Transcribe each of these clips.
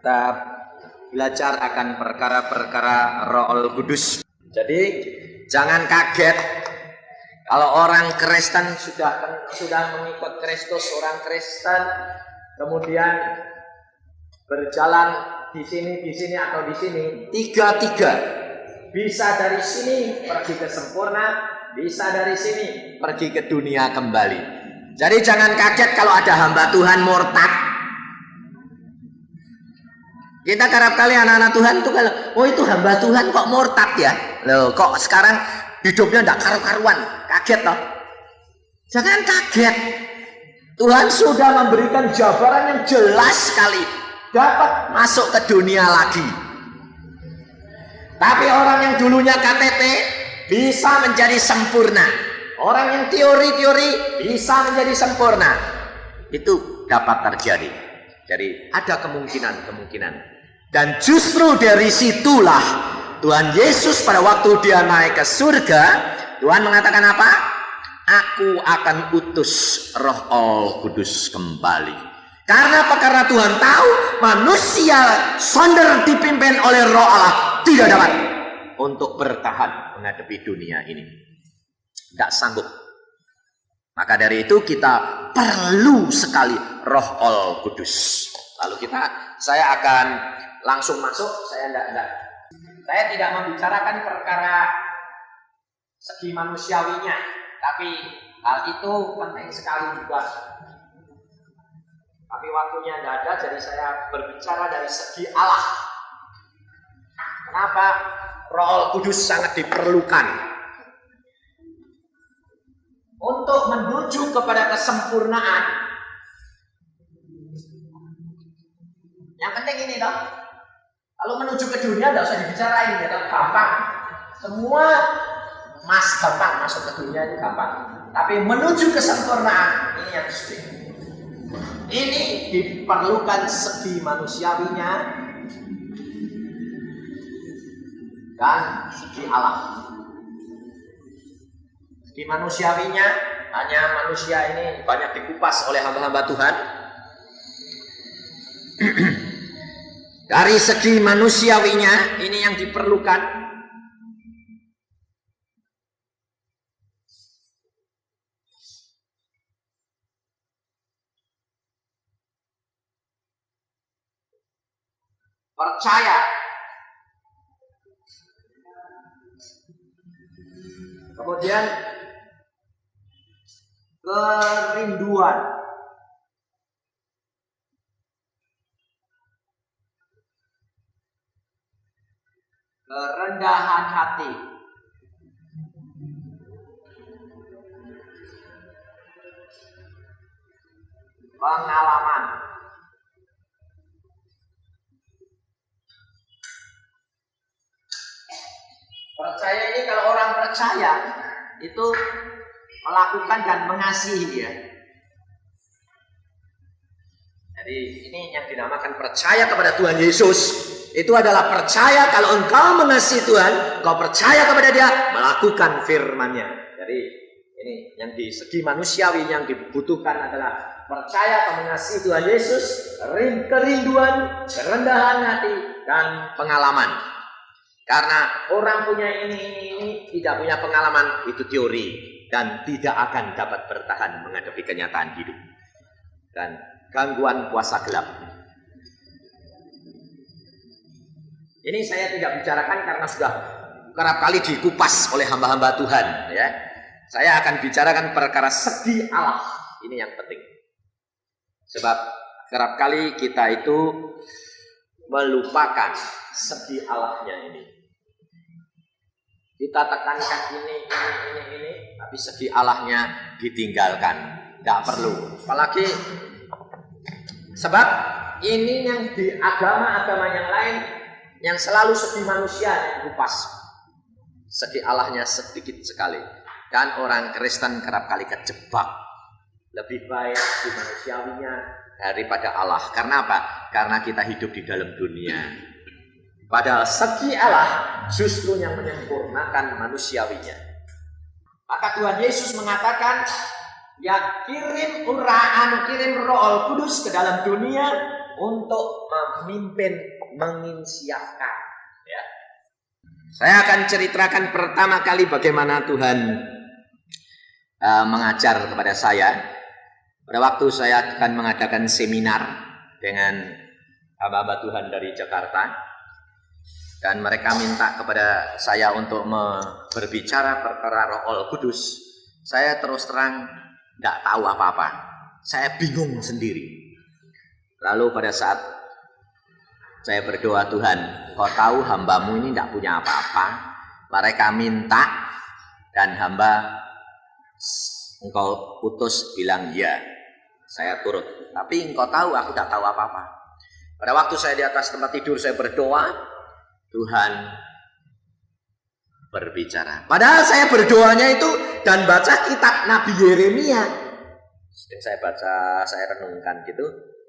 Kita belajar akan perkara-perkara Roh Kudus. Jadi jangan kaget kalau orang Kristen sudah mengikut Kristus, orang Kristen kemudian berjalan di sini atau di sini, tiga. Bisa dari sini pergi ke sempurna, bisa dari sini pergi ke dunia kembali. Jadi jangan kaget kalau ada hamba Tuhan murtad. Kita kerap kali anak-anak Tuhan tuh kalau, oh itu hamba Tuhan kok murtad ya? Loh, kok sekarang hidupnya enggak karu-karuan? Kaget toh? Jangan kaget. Tuhan sudah memberikan jabaran yang jelas sekali. Dapat masuk ke dunia lagi. Tapi orang yang dulunya KTP bisa menjadi sempurna. Orang yang teori-teori bisa menjadi sempurna. Itu dapat terjadi. Jadi ada kemungkinan. Dan justru dari situlah Tuhan Yesus pada waktu dia naik ke surga, Tuhan mengatakan apa? Aku akan utus Roh Kudus kembali. Karena Tuhan tahu manusia sonder dipimpin oleh Roh Allah tidak dapat untuk bertahan menghadapi dunia ini. Tidak sanggup. Maka dari itu kita perlu sekali Roh Kudus. Lalu saya akan langsung masuk. Saya tidak membicarakan perkara segi manusiawinya, tapi hal itu penting sekali juga. Tapi waktunya tidak ada, jadi saya berbicara dari segi Allah. Kenapa Roh Kudus sangat diperlukan untuk menuju kepada kesempurnaan? Yang penting ini dong. Kalau menuju ke dunia tidak usah dibicarain, ya gampang. Semua gampang masuk ke dunia itu gampang. Tapi menuju kesempurnaan ini yang sulit. Ini diperlukan segi manusiawinya dan segi Allah. Segi manusiawinya hanya manusia ini banyak dikupas oleh hamba-hamba Tuhan. Dari segi manusiawinya ini yang diperlukan. Percaya. Kemudian kerinduan. Kerendahan hati. Pengalaman. Percaya ini kalau orang percaya itu melakukan dan mengasihi dia. Jadi ini yang dinamakan percaya kepada Tuhan Yesus. Itu adalah percaya kalau engkau mengasihi Tuhan, engkau percaya kepada dia, melakukan firman-Nya. Jadi ini yang di segi manusiawi yang dibutuhkan adalah percaya atau mengasihi Tuhan Yesus, kerinduan, kerendahan hati, dan pengalaman. Karena orang punya ini tidak punya pengalaman, itu teori dan tidak akan dapat bertahan menghadapi kenyataan hidup dan gangguan kuasa gelap. Ini saya tidak bicarakan karena sudah kerap kali dikupas oleh hamba-hamba Tuhan, ya. Saya akan bicarakan perkara segi Allah. Ini yang penting. Sebab kerap kali kita itu melupakan segi Allahnya ini. Kita tekankan ini, tapi segi Allahnya ditinggalkan. Tidak perlu. Apalagi sebab ini yang di agama-agama yang lain yang selalu segi manusia yang dikupas. Segi Allahnya sedikit sekali. Dan orang Kristen kerap kali kejebak. Lebih baik di manusiawinya daripada Allah. Karena apa? Karena kita hidup di dalam dunia. Padahal segi Allah justru yang menyempurnakan manusiawinya. Maka Tuhan Yesus mengatakan, ya kirim Roh Kudus ke dalam dunia untuk memimpin, menginisiatifkan. Ya. Saya akan ceritakan pertama kali bagaimana Tuhan mengajar kepada saya. Pada waktu saya akan mengadakan seminar dengan hamba-hamba Tuhan dari Jakarta, dan mereka minta kepada saya untuk berbicara perkara Roh Kudus. Saya terus terang tidak tahu apa-apa. Saya bingung sendiri. Lalu pada saat saya berdoa, Tuhan, Kau tahu hambamu ini tidak punya apa-apa. Mereka minta dan hamba Engkau putus bilang ya. Saya turut. Tapi Engkau tahu aku tidak tahu apa-apa. Pada waktu saya di atas tempat tidur saya berdoa, Tuhan berbicara. Padahal saya berdoanya itu dan baca kitab Nabi Yeremia. Sedang saya baca, saya renungkan gitu.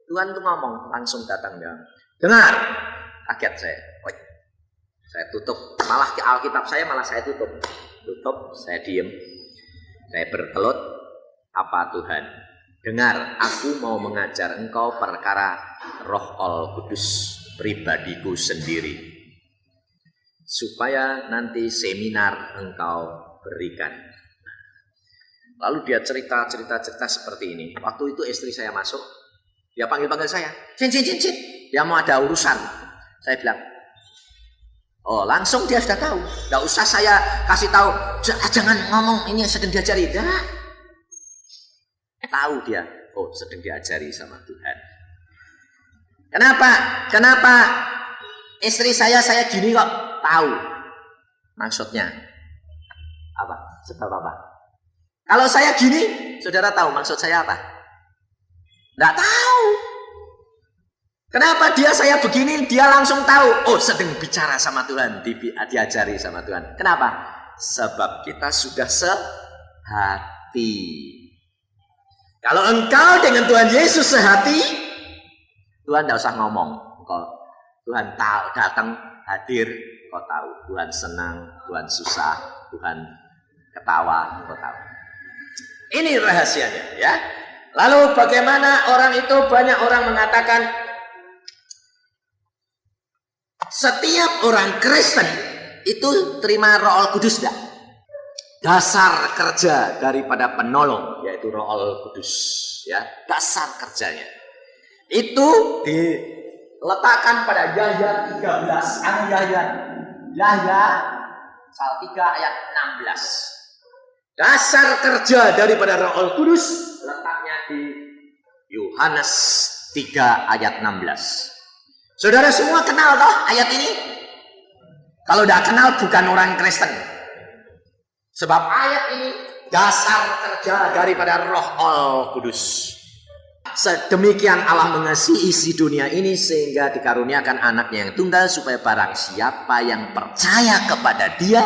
Tuhan tuh ngomong, langsung datang ya. Dengar. Kaget saya. Woi. Saya tutup. Malah ke Alkitab saya malah saya tutup. Tutup, saya diem. Saya berkelut. Apa Tuhan? Dengar, aku mau mengajar engkau perkara Roh Kudus pribadiku sendiri, supaya nanti seminar engkau berikan. Lalu dia cerita seperti ini. Waktu itu istri saya masuk, dia panggil saya, Cin. Dia mau ada urusan. Saya bilang, oh langsung dia sudah tahu. Tidak usah saya kasih tahu, jangan ngomong ini sedang diajari. Dah. Tahu dia, oh sedang diajari sama Tuhan. Kenapa istri saya gini kok tahu maksudnya apa? Sebab apa? Kalau saya gini, saudara tahu maksud saya apa? Tidak tahu. Kenapa saya begini, dia langsung tahu. Oh sedang bicara sama Tuhan, diajari sama Tuhan. Kenapa? Sebab kita sudah sehati. Kalau engkau dengan Tuhan Yesus sehati, Tuhan tidak usah ngomong. Tuhan tahu, datang, hadir, kau tahu. Tuhan senang, Tuhan susah, Tuhan ketawa, kau tahu. Ini rahasianya, ya. Lalu bagaimana orang itu? Banyak orang mengatakan setiap orang Kristen itu terima Roh Kudus tidak? Dasar kerja daripada penolong yaitu Roh Kudus, ya. Dasar kerjanya itu diletakkan pada Yahya 13. Yahya pasal 3 ayat 16. Dasar kerja daripada Roh Kudus letaknya di Yohanes 3 ayat 16. Saudara semua kenal toh ayat ini? Kalau tidak kenal bukan orang Kristen. Sebab ayat ini dasar kerja daripada Roh Kudus. Sedemikian Allah mengasihi isi dunia ini sehingga dikaruniakan anaknya yang tunggal supaya barang siapa yang percaya kepada dia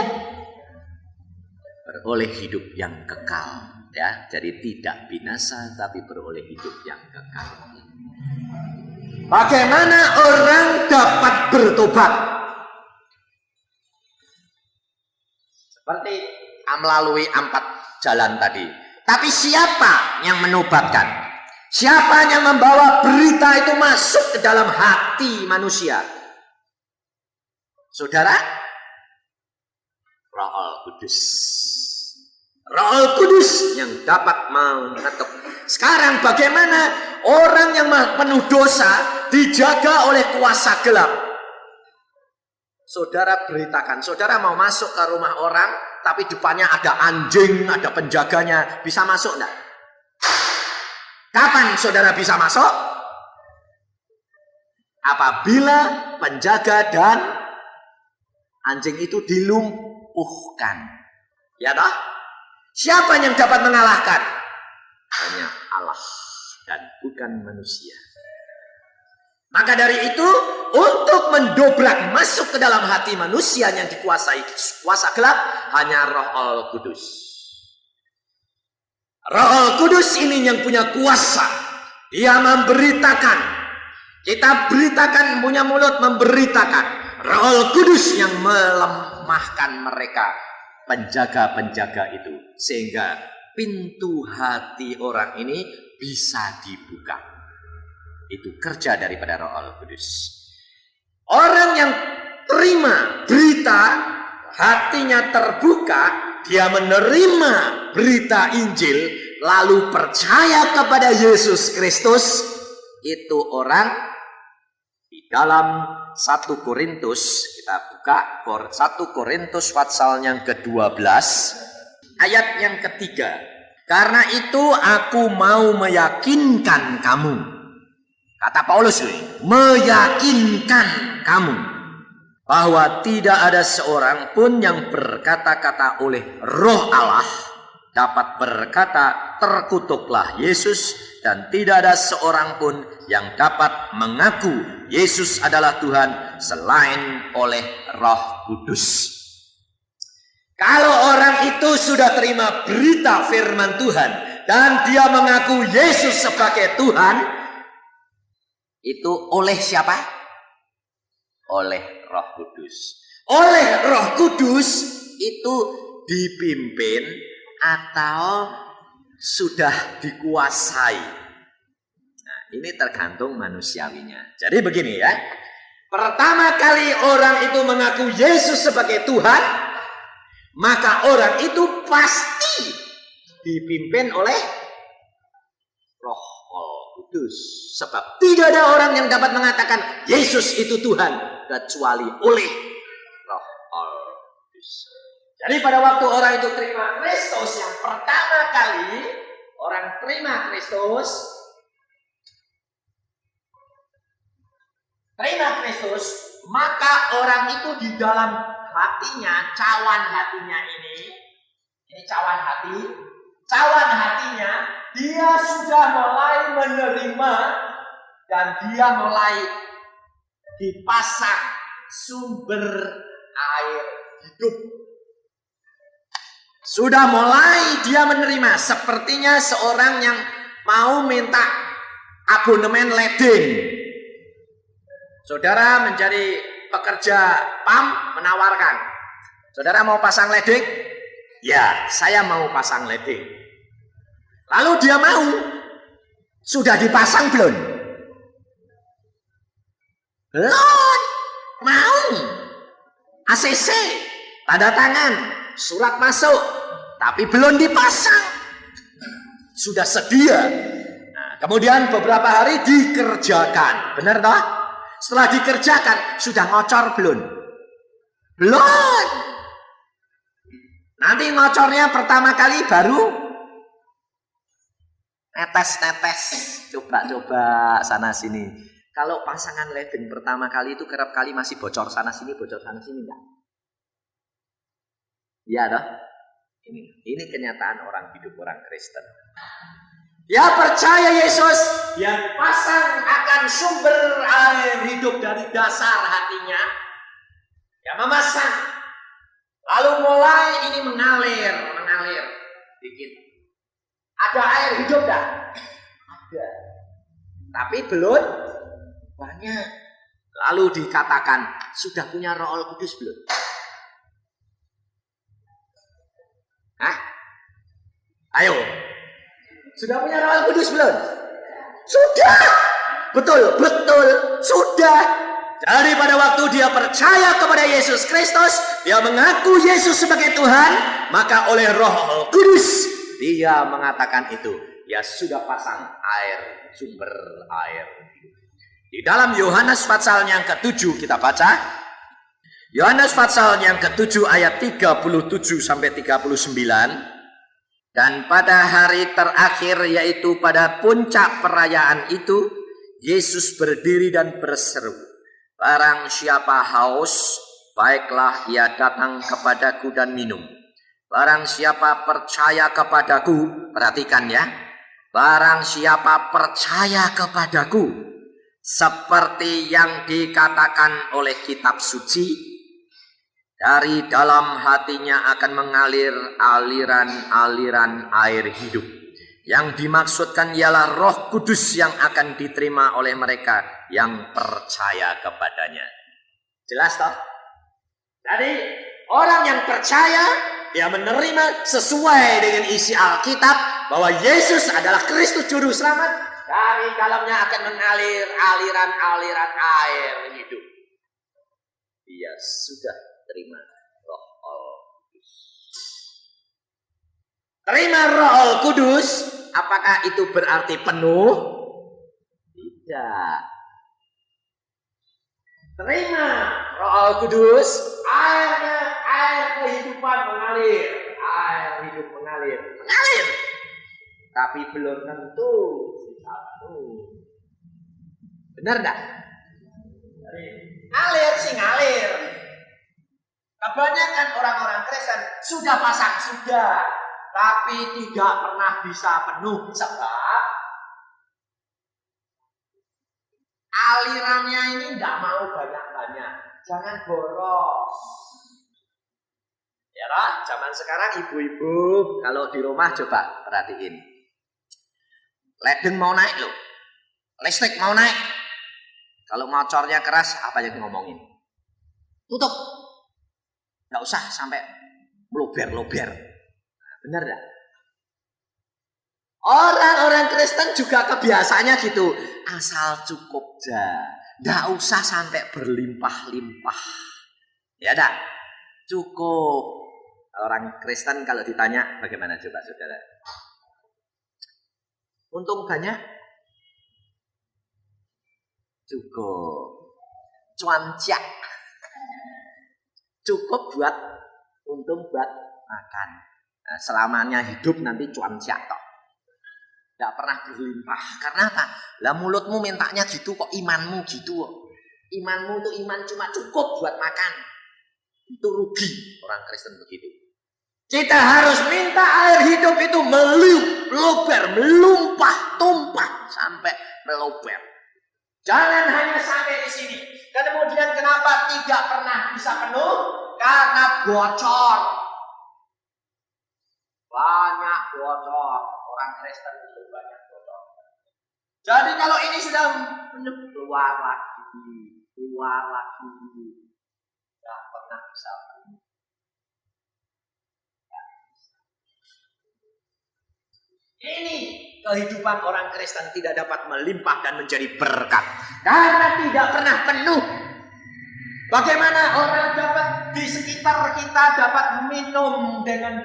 beroleh hidup yang kekal, ya. Jadi tidak binasa tapi beroleh hidup yang kekal. Bagaimana orang dapat bertobat? Seperti melalui 4 jalan tadi. Tapi siapa yang menobatkan? Siapa yang membawa berita itu masuk ke dalam hati manusia? Saudara? Roh Kudus. Roh Kudus yang dapat mengetuk. Sekarang bagaimana orang yang penuh dosa dijaga oleh kuasa gelap? Saudara beritakan, saudara mau masuk ke rumah orang, tapi depannya ada anjing, ada penjaganya, bisa masuk enggak? Kapan saudara bisa masuk? Apabila penjaga dan anjing itu dilumpuhkan. Ya toh? Siapa yang dapat mengalahkan? Hanya Allah dan bukan manusia. Maka dari itu, untuk mendobrak masuk ke dalam hati manusia yang dikuasai kuasa gelap, hanya Roh Kudus. Roh Kudus ini yang punya kuasa. Dia memberitakan. Kita beritakan, punya mulut memberitakan. Roh Kudus yang melemahkan mereka, penjaga-penjaga itu. Sehingga pintu hati orang ini bisa dibuka. Itu kerja daripada Roh Kudus. Orang yang terima berita, hatinya terbuka, dia menerima berita Injil, lalu percaya kepada Yesus Kristus, itu orang di dalam 1 Korintus, kita buka 1 Korintus pasal yang ke-12, ayat yang ketiga. Karena itu aku mau meyakinkan kamu. Kata Paulus, meyakinkan kamu bahwa tidak ada seorang pun yang berkata-kata oleh Roh Allah dapat berkata terkutuklah Yesus, dan tidak ada seorang pun yang dapat mengaku Yesus adalah Tuhan selain oleh Roh Kudus. Kalau orang itu sudah terima berita firman Tuhan dan dia mengaku Yesus sebagai Tuhan, itu oleh siapa? Oleh Roh Kudus. Oleh Roh Kudus itu dipimpin atau sudah dikuasai. Nah, ini tergantung manusiawinya. Jadi begini ya. Pertama kali orang itu mengaku Yesus sebagai Tuhan, maka orang itu pasti dipimpin oleh Roh Kudus. Sebab tidak ada orang yang dapat mengatakan Yesus itu Tuhan kecuali oleh Roh Kudus. Jadi pada waktu orang itu terima Kristus yang pertama kali, orang terima Kristus, maka orang itu di dalam hatinya, cawan hatinya ini cawan hatinya, dia sudah mulai menerima dan dia mulai dipasang sumber air hidup. Sudah mulai dia menerima, sepertinya seorang yang mau minta abonemen ledeng. Saudara menjadi pekerja PAM menawarkan, saudara mau pasang ledeng? Ya, saya mau pasang ledeng. Lalu dia mau, sudah dipasang belum? Belum, mau. ACC, tanda tangan, surat masuk, tapi belum dipasang. Sudah sedia. Nah, kemudian beberapa hari dikerjakan, benar toh? Setelah dikerjakan, sudah ngocor belum? Belum. Nanti ngocornya pertama kali baru netes-netes, coba-coba sana sini. Kalau pasangan ledeng pertama kali itu kerap kali masih bocor sana sini enggak? Iya toh? Ini kenyataan orang hidup orang Kristen. Dia percaya Yesus, dia pasang akan sumber air hidup dari dasar hatinya. Dia memasang. Lalu mulai ini mengalir dikit. Ada air hidup dah? Ada. Tapi belum banyak. Lalu dikatakan, sudah punya Roh Kudus belum? Hah? Ayo. Sudah punya Roh Kudus belum? Sudah. Betul, sudah. Jadi pada waktu dia percaya kepada Yesus Kristus, dia mengaku Yesus sebagai Tuhan, maka oleh Roh Kudus dia mengatakan itu, dia sudah pasang air, sumber air. Di dalam Yohanes pasal yang ke-7 kita baca. Yohanes pasal yang ke-7 ayat 37 sampai 39. Dan pada hari terakhir, yaitu pada puncak perayaan itu, Yesus berdiri dan berseru, barang siapa haus, baiklah ia datang kepadaku dan minum. Barang siapa percaya kepadaku, perhatikan ya, barang siapa percaya kepadaku, seperti yang dikatakan oleh kitab suci, dari dalam hatinya akan mengalir aliran-aliran air hidup. Yang dimaksudkan ialah Roh Kudus yang akan diterima oleh mereka yang percaya kepadanya. Jelas toh? Jadi orang yang percaya, dia menerima sesuai dengan isi Alkitab bahwa Yesus adalah Kristus Juru Selamat Dari dalamnya akan mengalir aliran-aliran air hidup. Dia sudah terima Roh Kudus. Terima Roh Kudus, apakah itu berarti penuh? Tidak. Terima Roh Kudus, air kehidupan mengalir, air hidup mengalir. Tapi belum tentu bisa penuh. Benar enggak? Ngalir sih ngalir. Kebanyakan orang-orang Kristen sudah pasang sudah, tapi tidak pernah bisa penuh sebab alirannya ini tidak mau banyak-banyak. Jangan boros. Ya lah, zaman sekarang ibu-ibu kalau di rumah coba perhatiin. Ledeng mau naik loh. Listrik mau naik. Kalau mocornya keras, apa yang ngomongin? Tutup. Nggak usah sampai melober-lober. Benar enggak? Orang-orang Kristen juga kebiasaannya gitu. Asal cukup aja. Nggak usah sampai berlimpah-limpah. Ya dah. Cukup. Orang Kristen kalau ditanya bagaimana coba saudara? Untung banyak? Cukup. Cuancak. Cukup buat untung buat makan. Nah, selamanya hidup nanti cuancak toh. Tidak pernah berlimpah. Karena apa? Lah mulutmu mintanya gitu kok imanmu gitu. Imanmu itu iman cuma cukup buat makan. Itu rugi orang Kristen begitu. Kita harus minta air hidup itu meluber, melumpah, tumpah sampai meluber. Jangan hanya sampai di sini. Dan kemudian kenapa tidak pernah bisa penuh? Karena bocor. Banyak bocor. Orang Kristen itu banyak bocor. Jadi kalau ini sudah penuh, keluar lagi. Tidak pernah bisa penuh. Ini kehidupan orang Kristen tidak dapat melimpah dan menjadi berkat karena tidak pernah penuh. Bagaimana orang dapat di sekitar kita dapat minum dengan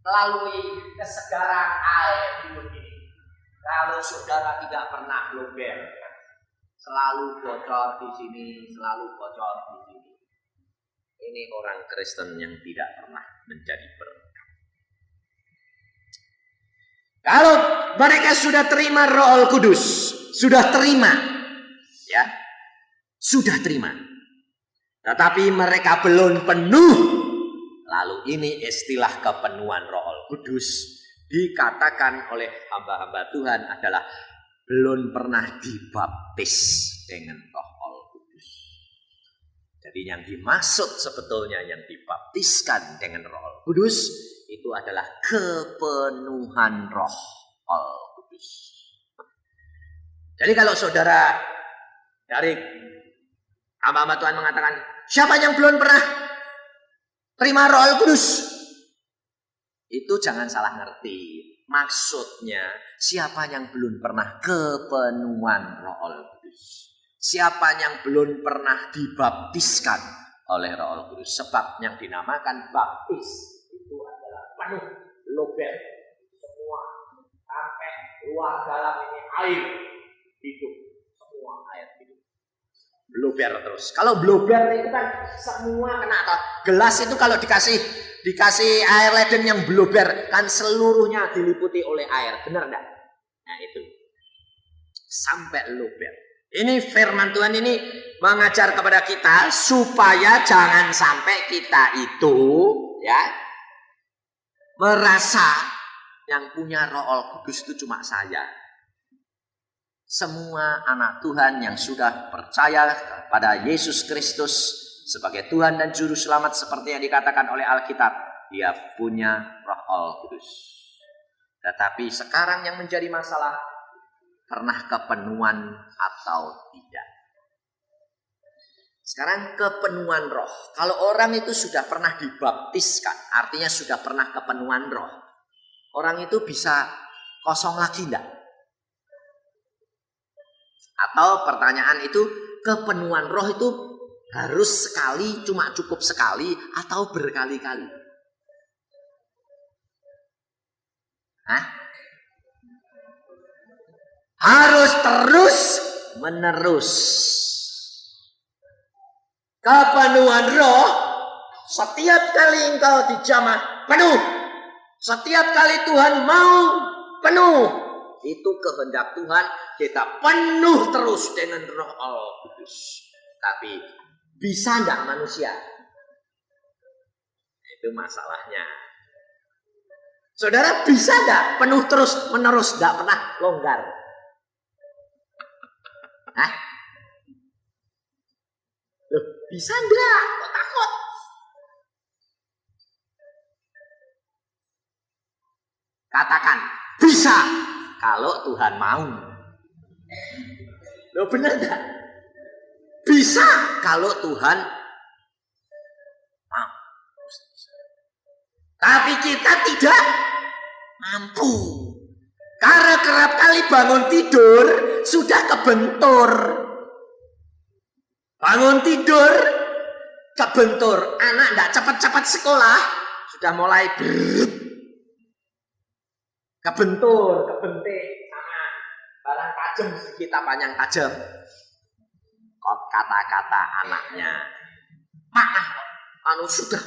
melalui kesegaran air hidup ini? Kalau saudara tidak pernah luber, selalu bocor di sini, selalu bocor di sini. Ini orang Kristen yang tidak pernah menjadi berkat. Kalau mereka sudah terima Roh Kudus, sudah terima, ya, sudah terima. Tetapi mereka belum penuh. Lalu ini istilah kepenuhan Roh Kudus dikatakan oleh hamba-hamba Tuhan adalah belum pernah dibaptis dengan Roh Kudus. Jadi yang dimaksud sebetulnya yang dibaptiskan dengan Roh Kudus itu adalah kepenuhan Roh Kudus. Jadi kalau saudara dari hamba-hamba Tuhan mengatakan, siapa yang belum pernah terima Roh Kudus? Itu jangan salah ngerti. Maksudnya siapa yang belum pernah kepenuhan Roh Kudus? Siapa yang belum pernah dibaptiskan oleh Roh Kudus? Sebab yang dinamakan baptis penuh, luber, semua sampai luar dalam ini air hidup, semua air hidup, luber terus. Kalau bluber itu kan semua kena atau gelas itu kalau dikasih air leden yang bluber kan seluruhnya diliputi oleh air, benar enggak? Nah itu sampai luber. Ini firman Tuhan ini mengajar kepada kita supaya jangan sampai kita itu ya merasa yang punya Roh Kudus itu cuma saya. Semua anak Tuhan yang sudah percaya pada Yesus Kristus sebagai Tuhan dan Juru Selamat seperti yang dikatakan oleh Alkitab, dia punya Roh Kudus. Tetapi sekarang yang menjadi masalah, pernah kepenuhan atau tidak. Sekarang kepenuhan roh. Kalau orang itu sudah pernah dibaptiskan, artinya sudah pernah kepenuhan roh. Orang itu bisa kosong lagi enggak? Atau pertanyaan itu, kepenuhan roh itu harus sekali, cuma cukup sekali, atau berkali-kali? Hah? Harus terus menerus. Kepenuhan roh, setiap kali engkau dijamah penuh, setiap kali Tuhan mau penuh, itu kehendak Tuhan, kita penuh terus dengan Roh Allah Kudus. Tapi bisa enggak manusia? Itu masalahnya. Saudara, bisa enggak penuh terus menerus, enggak pernah longgar? Hah? Loh, bisa enggak? Kok takut? Katakan, bisa kalau Tuhan mau. Loh, benar enggak? Bisa kalau Tuhan mau. Tapi kita tidak mampu. Karena kerap kali bangun tidur sudah kebentur. Bangun tidur kebentur. Anak enggak cepat-cepat sekolah, sudah mulai kebentur, kebentik sama barang tajam sedikit apanya yang tajam. Kata-kata anaknya, sudah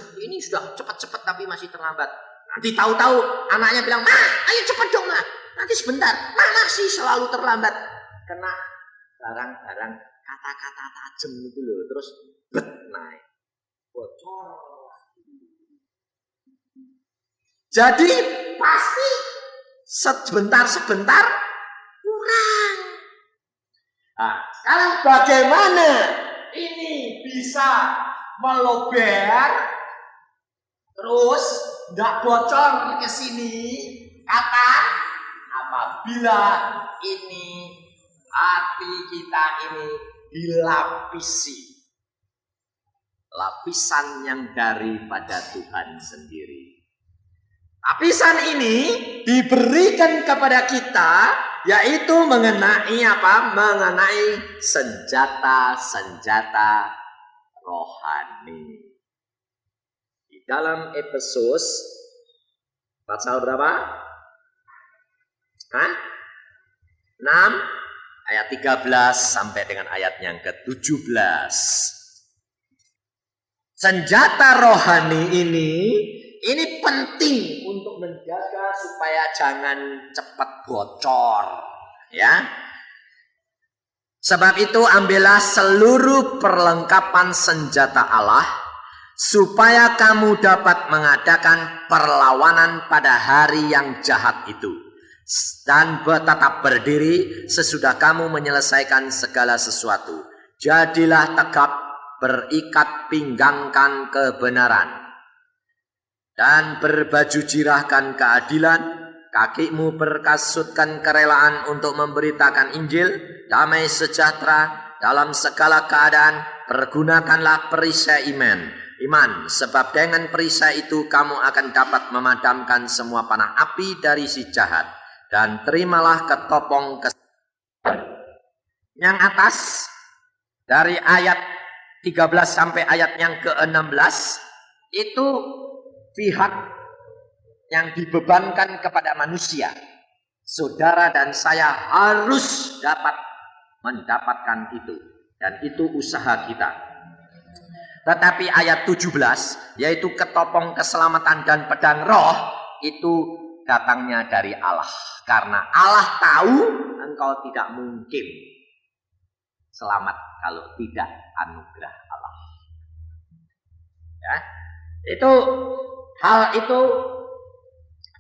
cepat-cepat tapi masih terlambat. Nanti tahu-tahu anaknya bilang, ayo cepat dong Ma, nanti sebentar. Masih selalu terlambat. Kena barang-barang kata-kata tajam itu loh, terus naik bocor. Jadi pasti sebentar-sebentar kurang. Nah, sekarang bagaimana ini bisa melober terus nggak bocor ke sini? Kata, apabila ini hati kita ini dilapisi lapisan yang daripada Tuhan sendiri. Lapisan ini diberikan kepada kita, yaitu mengenai apa? Mengenai senjata-senjata rohani. Di dalam Efesus pasal berapa? 6 ayat 13 sampai dengan ayat yang ke-17. Senjata rohani ini penting untuk menjaga supaya jangan cepat bocor, ya. Sebab itu ambillah seluruh perlengkapan senjata Allah supaya kamu dapat mengadakan perlawanan pada hari yang jahat itu dan tetap berdiri sesudah kamu menyelesaikan segala sesuatu. Jadilah tegap, berikat pinggangkan kebenaran dan berbaju jirahkan keadilan, kakimu berkasutkan kerelaan untuk memberitakan Injil, damai sejahtera dalam segala keadaan, pergunakanlah perisai iman, sebab dengan perisai itu kamu akan dapat memadamkan semua panah api dari si jahat, dan terimalah ketopong yang atas dari ayat 13 sampai ayat yang ke-16 itu pihak yang dibebankan kepada manusia. Saudara dan saya harus dapat mendapatkan itu, dan itu usaha kita. Tetapi ayat 17 yaitu ketopong keselamatan dan pedang roh itu datangnya dari Allah, karena Allah tahu engkau tidak mungkin selamat kalau tidak anugerah Allah, ya. Itu hal itu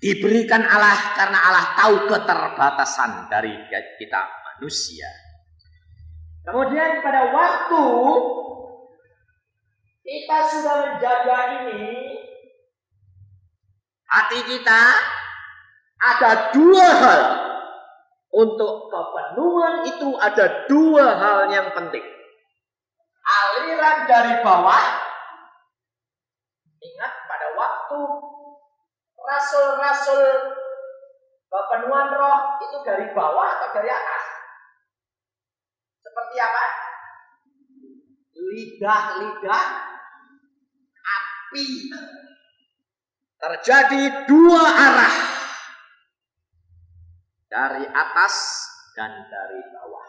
diberikan Allah karena Allah tahu keterbatasan dari kita manusia. Kemudian pada waktu kita sudah menjaga ini, hati kita ada dua hal. Untuk kepenuhan itu ada dua hal yang penting. Aliran dari bawah. Ingat pada waktu rasul-rasul kepenuhan roh itu dari bawah atau dari atas? Seperti apa? Lidah-lidah api. Terjadi dua arah. Dari atas dan dari bawah.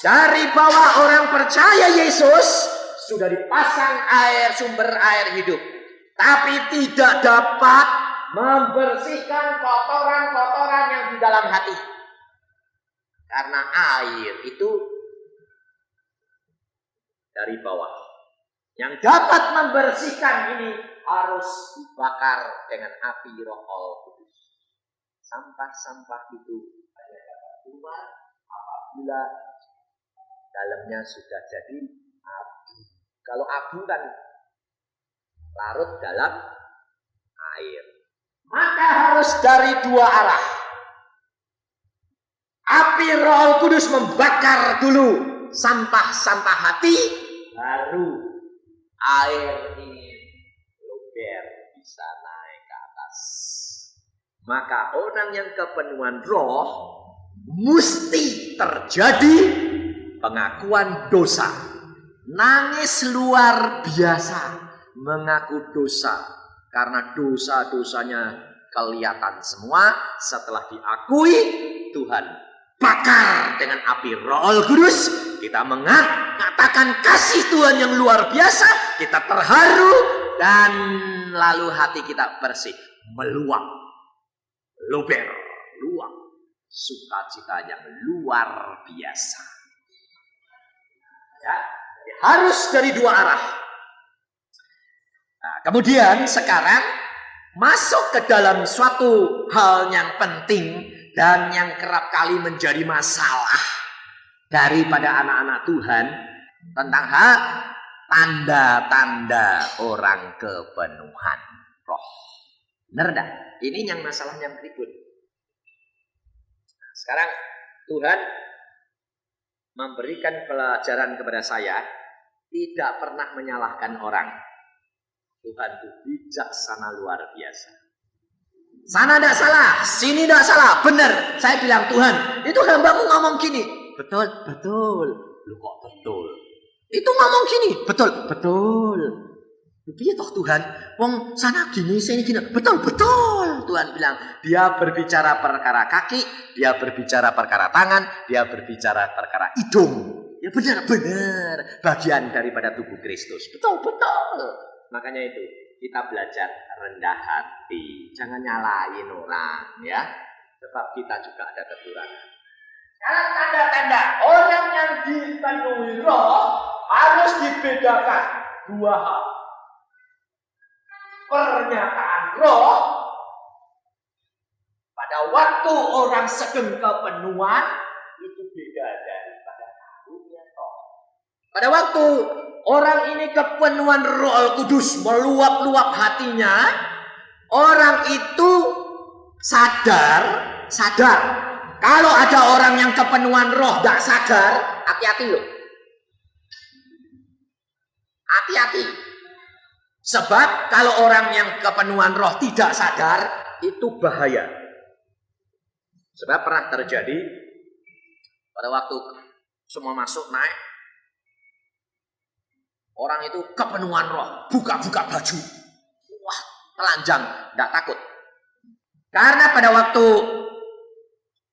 Dari bawah orang percaya Yesus sudah dipasang sumber air hidup. Tapi tidak dapat membersihkan kotoran-kotoran yang di dalam hati. Karena air itu dari bawah. Yang dapat membersihkan ini harus dibakar dengan api Roh Kudus. Sampah-sampah itu hanya dapat keluar apabila dalamnya sudah jadi abu. Kalau abu kan larut dalam air. Maka harus dari dua arah. Api Roh Kudus membakar dulu sampah-sampah hati, baru air ini luber bisa naik ke atas. Maka orang yang kepenuhan roh mesti terjadi pengakuan dosa. Nangis luar biasa mengaku dosa. Karena dosa-dosanya kelihatan semua. Setelah diakui, Tuhan bakar dengan api Roh Kudus. Kita mengatakan kasih Tuhan yang luar biasa. Kita terharu dan lalu hati kita bersih, meluap. Luber, luap, sukacita yang luar biasa. Ya, harus dari dua arah. Nah, kemudian sekarang masuk ke dalam suatu hal yang penting dan yang kerap kali menjadi masalah daripada anak-anak Tuhan tentang hal tanda-tanda orang kepenuhan roh. Benar enggak? Ini yang masalah yang berikut. Sekarang Tuhan memberikan pelajaran kepada saya, tidak pernah menyalahkan orang. Tuhan itu bijaksana luar biasa. Sana tidak salah, sini tidak salah, benar. Saya bilang Tuhan, itu hambamu ngomong gini. Betul, betul. Lu kok betul? Itu ngomong gini, betul, betul. Iya toh Tuhan, wong sana gini, sini gini. Betul, betul. Tuhan bilang, dia berbicara perkara kaki, dia berbicara perkara tangan, dia berbicara perkara hidung. Ya benar, benar. Bagian daripada tubuh Kristus. Betul, betul. Makanya itu, kita belajar rendah hati. Jangan nyalain orang, ya. Sebab kita juga ada kekurangan. Sekarang tanda-tanda orang yang dipenuhi roh harus dibedakan dua hal. Pernyataan roh pada waktu orang sedang kepenuhan itu beda daripada karunia roh. Pada waktu orang ini kepenuhan Roh Kudus meluap-luap hatinya, orang itu sadar. Kalau ada orang yang kepenuhan roh tidak sadar, hati-hati loh. Hati-hati. Sebab kalau orang yang kepenuhan roh tidak sadar, itu bahaya. Sebab pernah terjadi pada waktu semua masuk naik, orang itu kepenuhan roh, buka-buka baju. Wah, telanjang, tidak takut. Karena pada waktu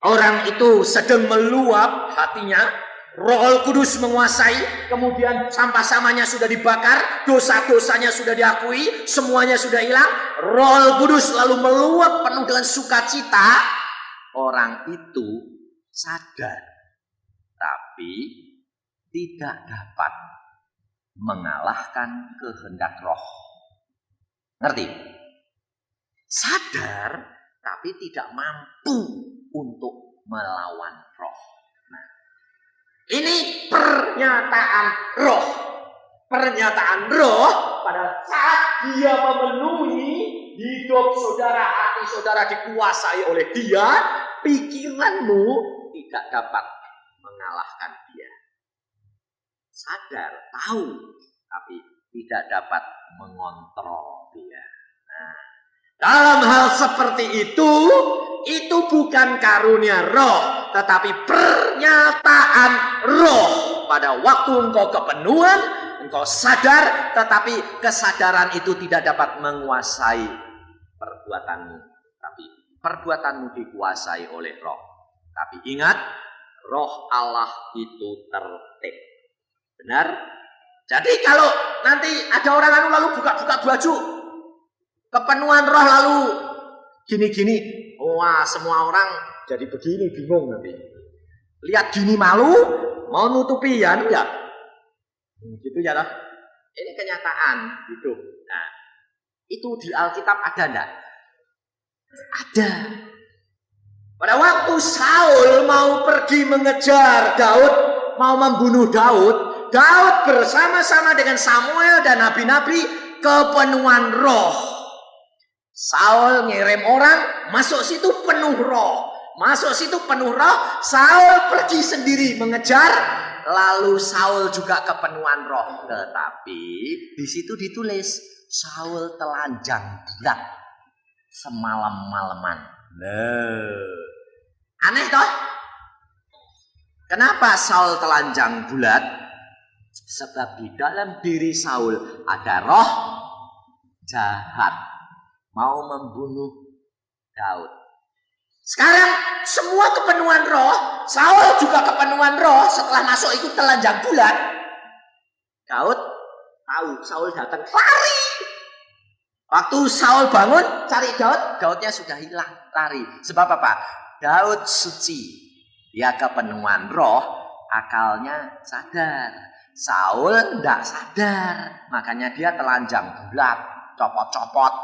orang itu sedang meluap hatinya, Roh Kudus menguasai, kemudian sampah-sampahnya sudah dibakar, dosa-dosanya sudah diakui, semuanya sudah hilang. Roh Kudus lalu meluap penuh dengan sukacita. Orang itu sadar, tapi tidak dapat mengalahkan kehendak roh. Ngerti? Sadar, tapi tidak mampu untuk melawan roh. Ini pernyataan roh. Pernyataan roh pada saat dia memenuhi hidup saudara, hati saudara dikuasai oleh dia, pikiranmu tidak dapat mengalahkan dia. Sadar, tahu, tapi tidak dapat mengontrol dia. Nah, dalam hal seperti itu bukan karunia roh, tetapi pernyataan roh. pada waktu engkau kepenuhan, engkau sadar, tetapi kesadaran itu tidak dapat menguasai perbuatanmu. Tapi perbuatanmu dikuasai oleh roh. Tapi ingat, roh Allah itu tertib. Benar? Jadi kalau nanti ada orang lalu buka-buka baju, kepenuhan roh lalu gini-gini, wah semua orang jadi begini, bingung nanti. Lihat gini malu, mau nutupi ya, enggak? Gitu ya lah. Ini kenyataan hidup. Nah, itu di Alkitab ada enggak? Ada. Pada waktu Saul mau pergi mengejar Daud, mau membunuh Daud, Daud bersama-sama dengan Samuel dan nabi-nabi kepenuhan roh. Saul ngirim orang, masuk situ penuh roh. Masuk situ penuh roh, Saul pergi sendiri mengejar, lalu Saul juga kepenuhan roh. Tetapi di situ ditulis Saul telanjang bulat semalam-malaman. Aneh toh? Kenapa Saul telanjang bulat? Sebab di dalam diri Saul ada roh jahat mau membunuh Daud. Sekarang semua kepenuhan roh, Saul juga kepenuhan roh, setelah masuk itu telanjang bulat. Daud tahu Saul datang, lari. Waktu Saul bangun cari Daud, Daudnya sudah hilang, lari. Sebab apa? Daud suci, dia kepenuhan roh, akalnya sadar. Saul tidak sadar, makanya dia telanjang bulat, copot-copot.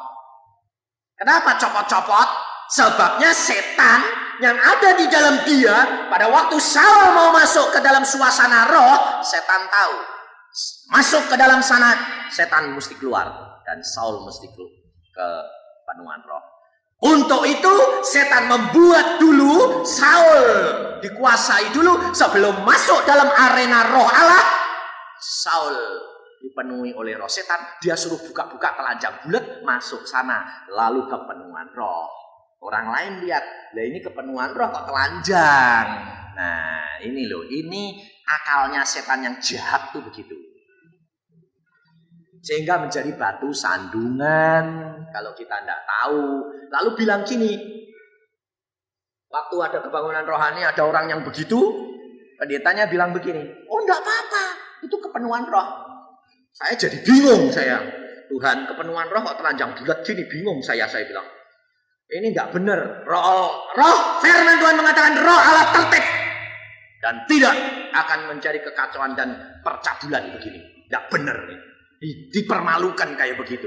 Kenapa copot-copot? Sebabnya setan yang ada di dalam dia, pada waktu Saul mau masuk ke dalam suasana roh, setan tahu. Masuk ke dalam sana, setan mesti keluar. Dan Saul mesti ke penuhan roh. Untuk itu, setan membuat dulu Saul dikuasai dulu sebelum masuk dalam arena roh Allah. Saul dipenuhi oleh roh setan, dia suruh buka-buka telanjang bulat, masuk sana, lalu kepenuhan roh. Orang lain lihat, lah ini kepenuhan roh kok telanjang. Nah ini loh, ini akalnya setan yang jahat tuh begitu. Sehingga menjadi batu sandungan kalau kita tidak tahu. Lalu bilang gini, waktu ada kebangunan rohani ada orang yang begitu, pendetanya bilang begini, oh enggak apa-apa, itu kepenuhan roh. Saya jadi bingung saya, Tuhan kepenuhan roh kok telanjang bulat gini, bingung saya bilang. Ini enggak benar. Roh firman Tuhan mengatakan roh Allah tertib dan tidak akan mencari kekacauan dan percabulan begini. Enggak benar nih. Dipermalukan kayak begitu.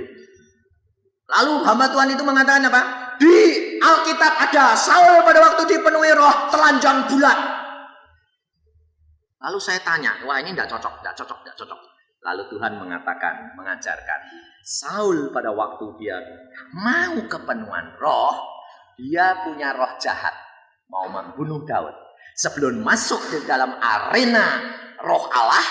Lalu hamba Tuhan itu mengatakan apa? Di Alkitab ada Saul pada waktu dipenuhi roh telanjang bulat. Lalu saya tanya, wah ini enggak cocok. Lalu Tuhan mengatakan, mengajarkan, Saul pada waktu dia mau kepenuhan roh, dia punya roh jahat, mau membunuh Daud. Sebelum masuk di dalam arena roh Allah,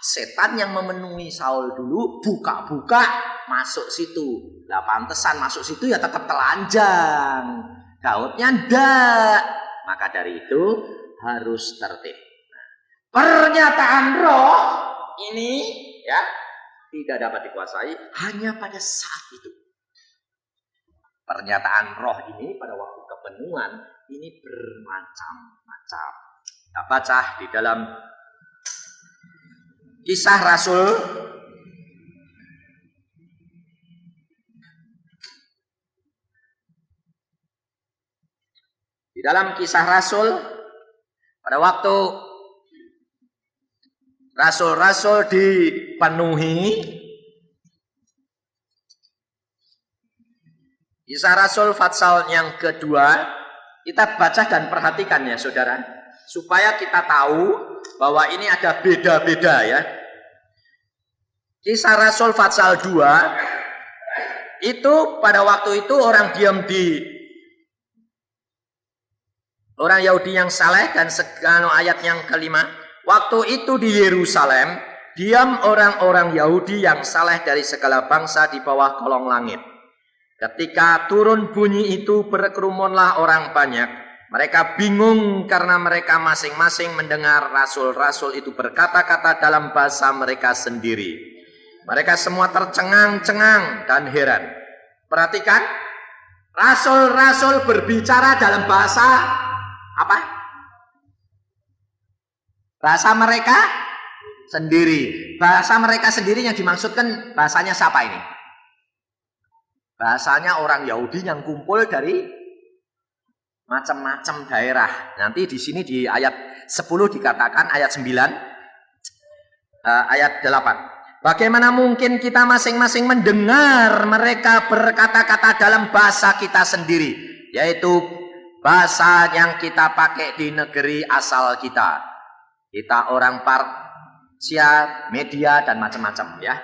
setan yang memenuhi Saul dulu buka-buka masuk situ. Lah pantesan masuk situ ya tetap telanjang. Daudnya ndak. Maka dari itu harus tertib. Pernyataan roh ini ya tidak dapat dikuasai hanya pada saat itu. Pernyataan roh ini pada waktu kepenuhan ini bermacam-macam. Kita baca di dalam Kisah Rasul di dalam Kisah Rasul pada waktu rasul-rasul dipenuhi, Kisah Rasul pasal yang kedua, kita baca dan perhatikan ya saudara, supaya kita tahu bahwa ini ada beda-beda ya. Kisah Rasul pasal 2 itu pada waktu itu orang diam di orang Yahudi yang saleh dan ayat yang kelima. Waktu itu di Yerusalem diam orang-orang Yahudi yang saleh dari segala bangsa di bawah kolong langit. Ketika turun bunyi itu berkerumunlah orang banyak, Mereka bingung karena mereka masing-masing mendengar rasul-rasul itu berkata-kata dalam bahasa mereka sendiri. Mereka semua tercengang-cengang dan heran. Perhatikan, rasul-rasul berbicara dalam bahasa apa? Bahasa mereka sendiri. Bahasa mereka sendiri yang dimaksudkan bahasanya siapa ini? Bahasanya orang Yahudi yang kumpul dari macam-macam daerah. Nanti di sini di ayat 10 dikatakan, ayat 9, ayat 8. Bagaimana mungkin kita masing-masing mendengar mereka berkata-kata dalam bahasa kita sendiri, yaitu bahasa yang kita pakai di negeri asal kita. Kita orang Parsia, Media, dan macam-macam ya.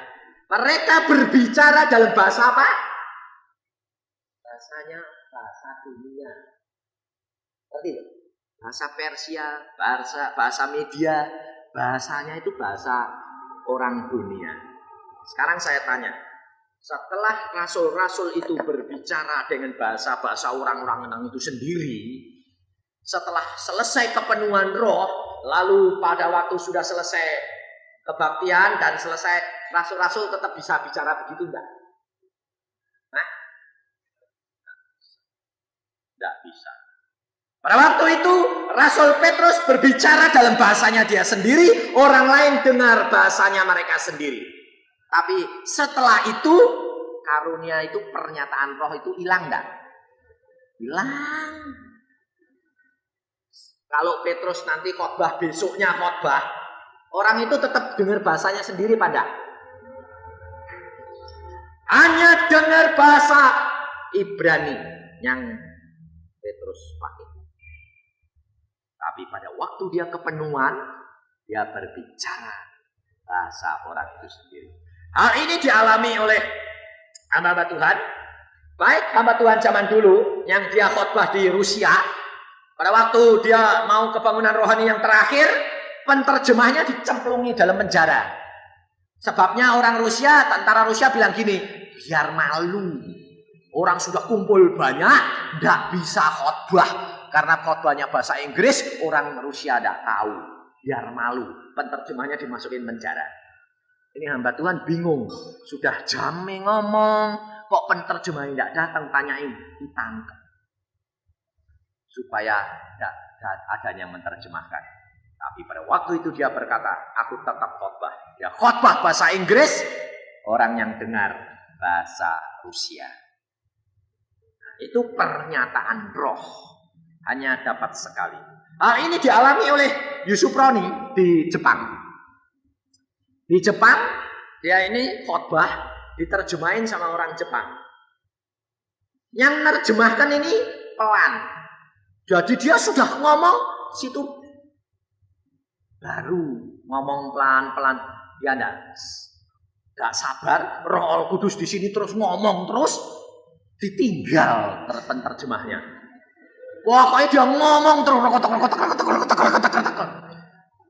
Mereka berbicara dalam bahasa apa? Bahasanya bahasa dunia. Ngerti? Bahasa Persia, bahasa Media, bahasanya itu bahasa orang dunia. Sekarang saya tanya, setelah rasul-rasul itu berbicara dengan bahasa-bahasa orang-orang itu sendiri, setelah selesai kepenuhan roh, lalu pada waktu sudah selesai kebaktian dan selesai, rasul-rasul tetap bisa bicara begitu enggak? Nah, enggak bisa. Pada waktu itu Rasul Petrus berbicara dalam bahasanya dia sendiri, orang lain dengar bahasanya mereka sendiri. Tapi setelah itu karunia itu, pernyataan roh itu hilang enggak? Hilang. Kalau Petrus nanti khotbah, besoknya khotbah, orang itu tetap dengar bahasanya sendiri pada. Hanya dengar bahasa Ibrani yang Petrus pakai. Tapi pada waktu dia kepenuhan, dia berbicara bahasa orang itu sendiri. Hal ini dialami oleh hamba Tuhan. Baik hamba Tuhan zaman dulu yang dia khotbah di Rusia. Pada waktu dia mau kebangunan rohani yang terakhir, penterjemahnya dicemplungi dalam penjara. Sebabnya orang Rusia, tentara Rusia bilang gini, biar malu. Orang sudah kumpul banyak, tidak bisa khotbah. Karena khotbahnya bahasa Inggris, orang Rusia tidak tahu. Biar malu, penterjemahnya dimasukin penjara. Ini hamba Tuhan bingung. Sudah jamin ngomong, kok penterjemahnya tidak datang, tanyain, ditangkap. Supaya tidak ada yang menerjemahkan. Tapi pada waktu itu dia berkata, aku tetap khotbah. Dia khotbah bahasa Inggris, orang yang dengar bahasa Rusia. Nah, itu pernyataan roh. Hanya dapat sekali. Hal ini dialami oleh Yusuf Roni di Jepang. Di Jepang, dia ini khotbah diterjemahin sama orang Jepang. Yang nerjemahkan ini pelan. Jadi dia sudah ngomong situ baru ngomong pelan-pelan, dia enggak sabar, Roh Kudus di sini terus ngomong terus, ditinggal penterjemahnya. Pokoknya dia ngomong terus,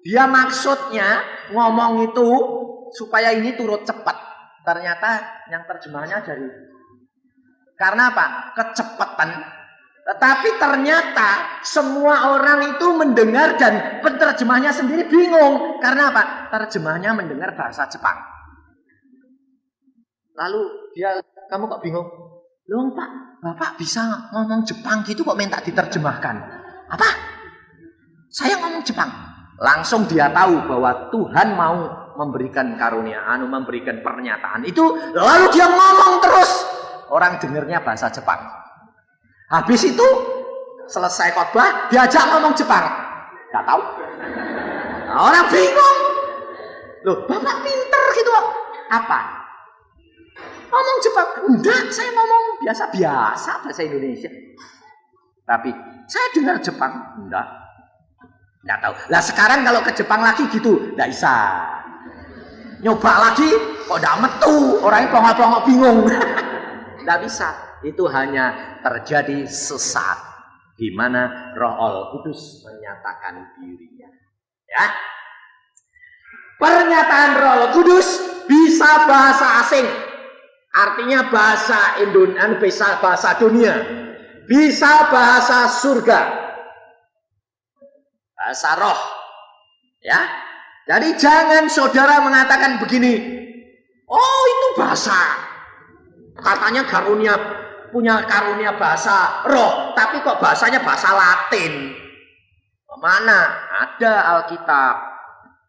dia maksudnya ngomong itu supaya ini turut cepat. Ternyata yang terjemahnya dari, karena apa? Kecepatan. Tetapi ternyata semua orang itu mendengar dan penterjemahnya sendiri bingung. Karena apa? Terjemahnya mendengar bahasa Jepang. Lalu kamu kok bingung? Loh Pak, Bapak bisa ngomong Jepang gitu kok minta diterjemahkan? Apa? Saya ngomong Jepang. Langsung dia tahu bahwa Tuhan mau memberikan karunia, memberikan pernyataan itu. Lalu dia ngomong terus. Orang dengarnya bahasa Jepang. Habis itu selesai khotbah, diajak ngomong Jepang. Gak tahu. Nah, orang bingung. Loh, Bapak pinter gitu. Apa? Ngomong Jepang. Enggak, saya ngomong biasa-biasa bahasa Indonesia. Tapi saya dengar Jepang. Enggak tahu. Lah sekarang kalau ke Jepang lagi gitu, enggak bisa. Nyoba lagi, kok enggak metu. Orangnya plongok-plongok bingung. Enggak bisa. Itu hanya terjadi sesaat di mana Roh Kudus menyatakan dirinya. Ya. Pernyataan Roh Kudus bisa bahasa asing. Artinya bahasa Indonesia, bahasa dunia. Bisa bahasa surga. bahasa roh. Ya. Jadi jangan saudara mengatakan begini, oh itu bahasa. Katanya punya karunia bahasa roh, tapi kok bahasanya bahasa Latin. Mana? Ada Alkitab.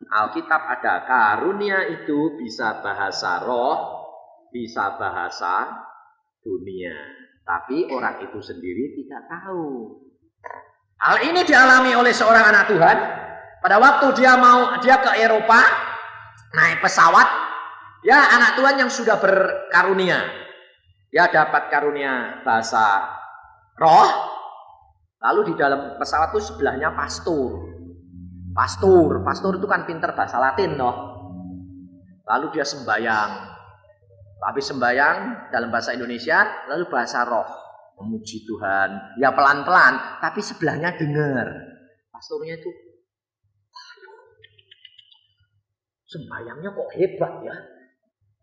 Alkitab ada karunia itu bisa bahasa roh, bisa bahasa dunia. Tapi orang itu sendiri tidak tahu. Hal ini dialami oleh seorang anak Tuhan. Pada waktu dia ke Eropa, naik pesawat, ya anak Tuhan yang sudah berkarunia. Dia dapat karunia bahasa roh. Lalu di dalam pesawat itu sebelahnya pastor. Pastor itu kan pinter bahasa Latin loh. Lalu dia sembahyang. Habis sembahyang dalam bahasa Indonesia, lalu bahasa roh. Memuji Tuhan. Ya pelan-pelan, tapi sebelahnya dengar. Pastornya itu, sembahyangnya kok hebat ya.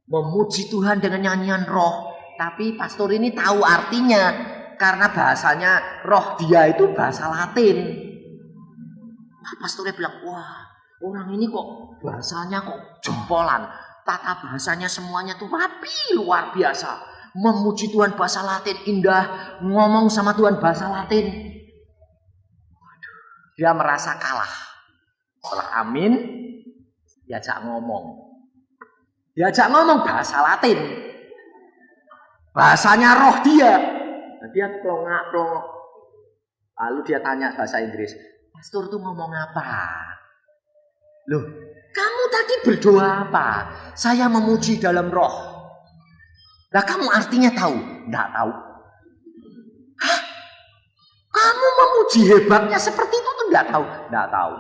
Memuji Tuhan dengan nyanyian roh. Tapi pastor ini tahu artinya. Karena bahasanya roh dia itu bahasa Latin. Pastornya bilang, wah orang ini kok bahasanya kok jempolan. Tata bahasanya semuanya tuh rapi, luar biasa. Memuji Tuhan bahasa Latin, indah. Ngomong sama Tuhan bahasa Latin. Waduh, dia merasa kalah. Setelah amin, diajak ngomong. Diajak ngomong bahasa Latin. Bahasanya roh dia. Dan dia plongak-plongok. Lalu dia tanya bahasa Inggris. Pastor tuh ngomong apa? Loh, kamu tadi berdoa apa? Saya memuji dalam roh. Lah kamu artinya tahu? Enggak tahu. Hah? Kamu memuji hebatnya seperti itu tuh enggak tahu? Enggak tahu.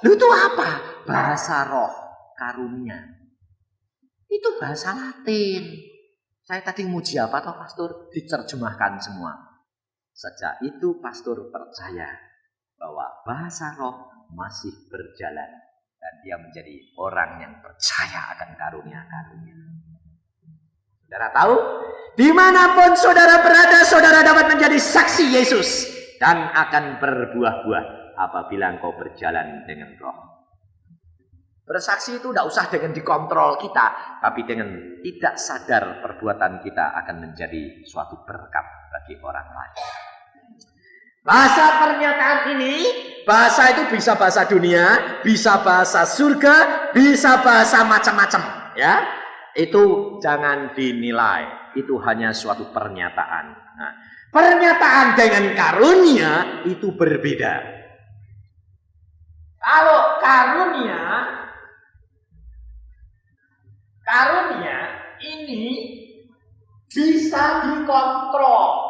Loh itu apa? Bahasa roh, karunia. Itu bahasa Latin. Saya tadi muji apa toh pastor? Diterjemahkan semua. Sejak itu pastor percaya bahwa bahasa roh masih berjalan. Dan dia menjadi orang yang percaya akan karunia-karunia. Saudara tahu? Dimanapun saudara berada, saudara dapat menjadi saksi Yesus. Dan akan berbuah-buah apabila engkau berjalan dengan roh. Bersaksi itu tidak usah dengan dikontrol kita. Tapi dengan tidak sadar perbuatan kita akan menjadi suatu berkat bagi orang lain. Bahasa pernyataan ini, bahasa itu bisa bahasa dunia, bisa bahasa surga, bisa bahasa macam-macam, ya. Itu jangan dinilai, itu hanya suatu pernyataan. Nah, pernyataan dengan karunia itu berbeda. Kalau karunia ini bisa dikontrol.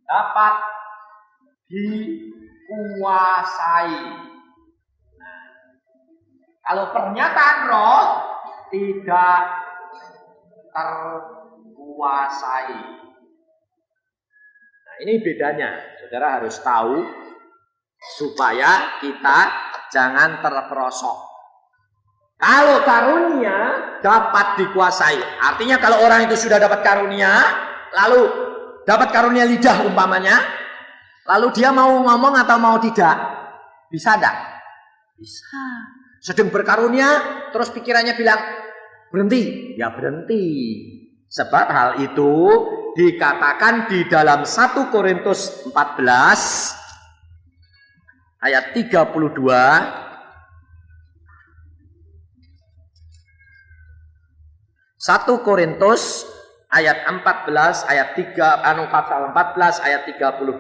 Dapat dikuasai. Nah, kalau pernyataan roh tidak terkuasai. Nah, ini bedanya. Saudara harus tahu supaya kita jangan terperosok. Kalau karunia dapat dikuasai, artinya kalau orang itu sudah dapat karunia, lalu dapat karunia lidah umpamanya, lalu dia mau ngomong atau mau tidak? Bisa enggak? Bisa. Sedang berkarunia, terus pikirannya bilang, berhenti. Ya berhenti. Sebab hal itu dikatakan di dalam 1 Korintus 14 ayat 32. 1 Korintus ayat 14 ayat 3 pasal 14 ayat 32.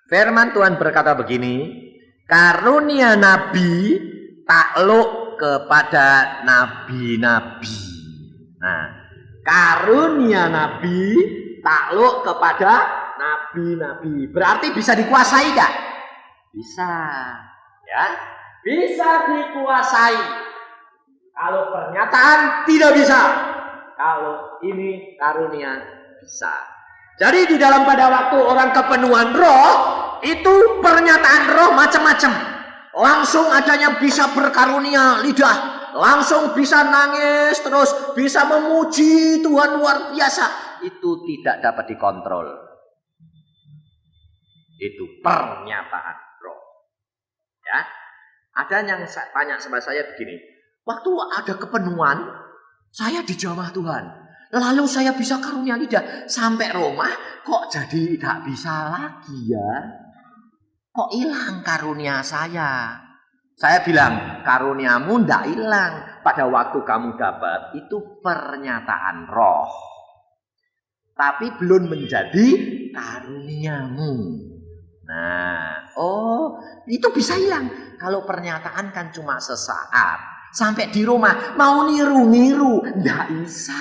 Firman Tuhan berkata begini, karunia nabi takluk kepada nabi-nabi. Nah, karunia nabi takluk kepada nabi-nabi. Berarti bisa dikuasai enggak? Bisa. Ya, bisa dikuasai. Kalau pernyataan tidak bisa. Kalau ini karunia bisa. Jadi di dalam pada waktu orang kepenuhan roh, itu pernyataan roh macam-macam. Langsung ada yang bisa berkarunia lidah. langsung bisa nangis, terus bisa memuji Tuhan luar biasa. Itu tidak dapat dikontrol. Itu pernyataan roh. Ya, ada yang tanya sama saya begini, waktu ada kepenuhan, saya dijamah Tuhan, lalu saya bisa karunia lidah, sampai rumah kok jadi tidak bisa lagi ya? Kok hilang karunia saya? Saya bilang, karuniamu tidak hilang. Pada waktu kamu dapat, itu pernyataan roh. Tapi belum menjadi karuniamu. Nah, itu bisa hilang. Kalau pernyataan kan cuma sesaat. Sampai di rumah, mau niru-niru, tidak bisa.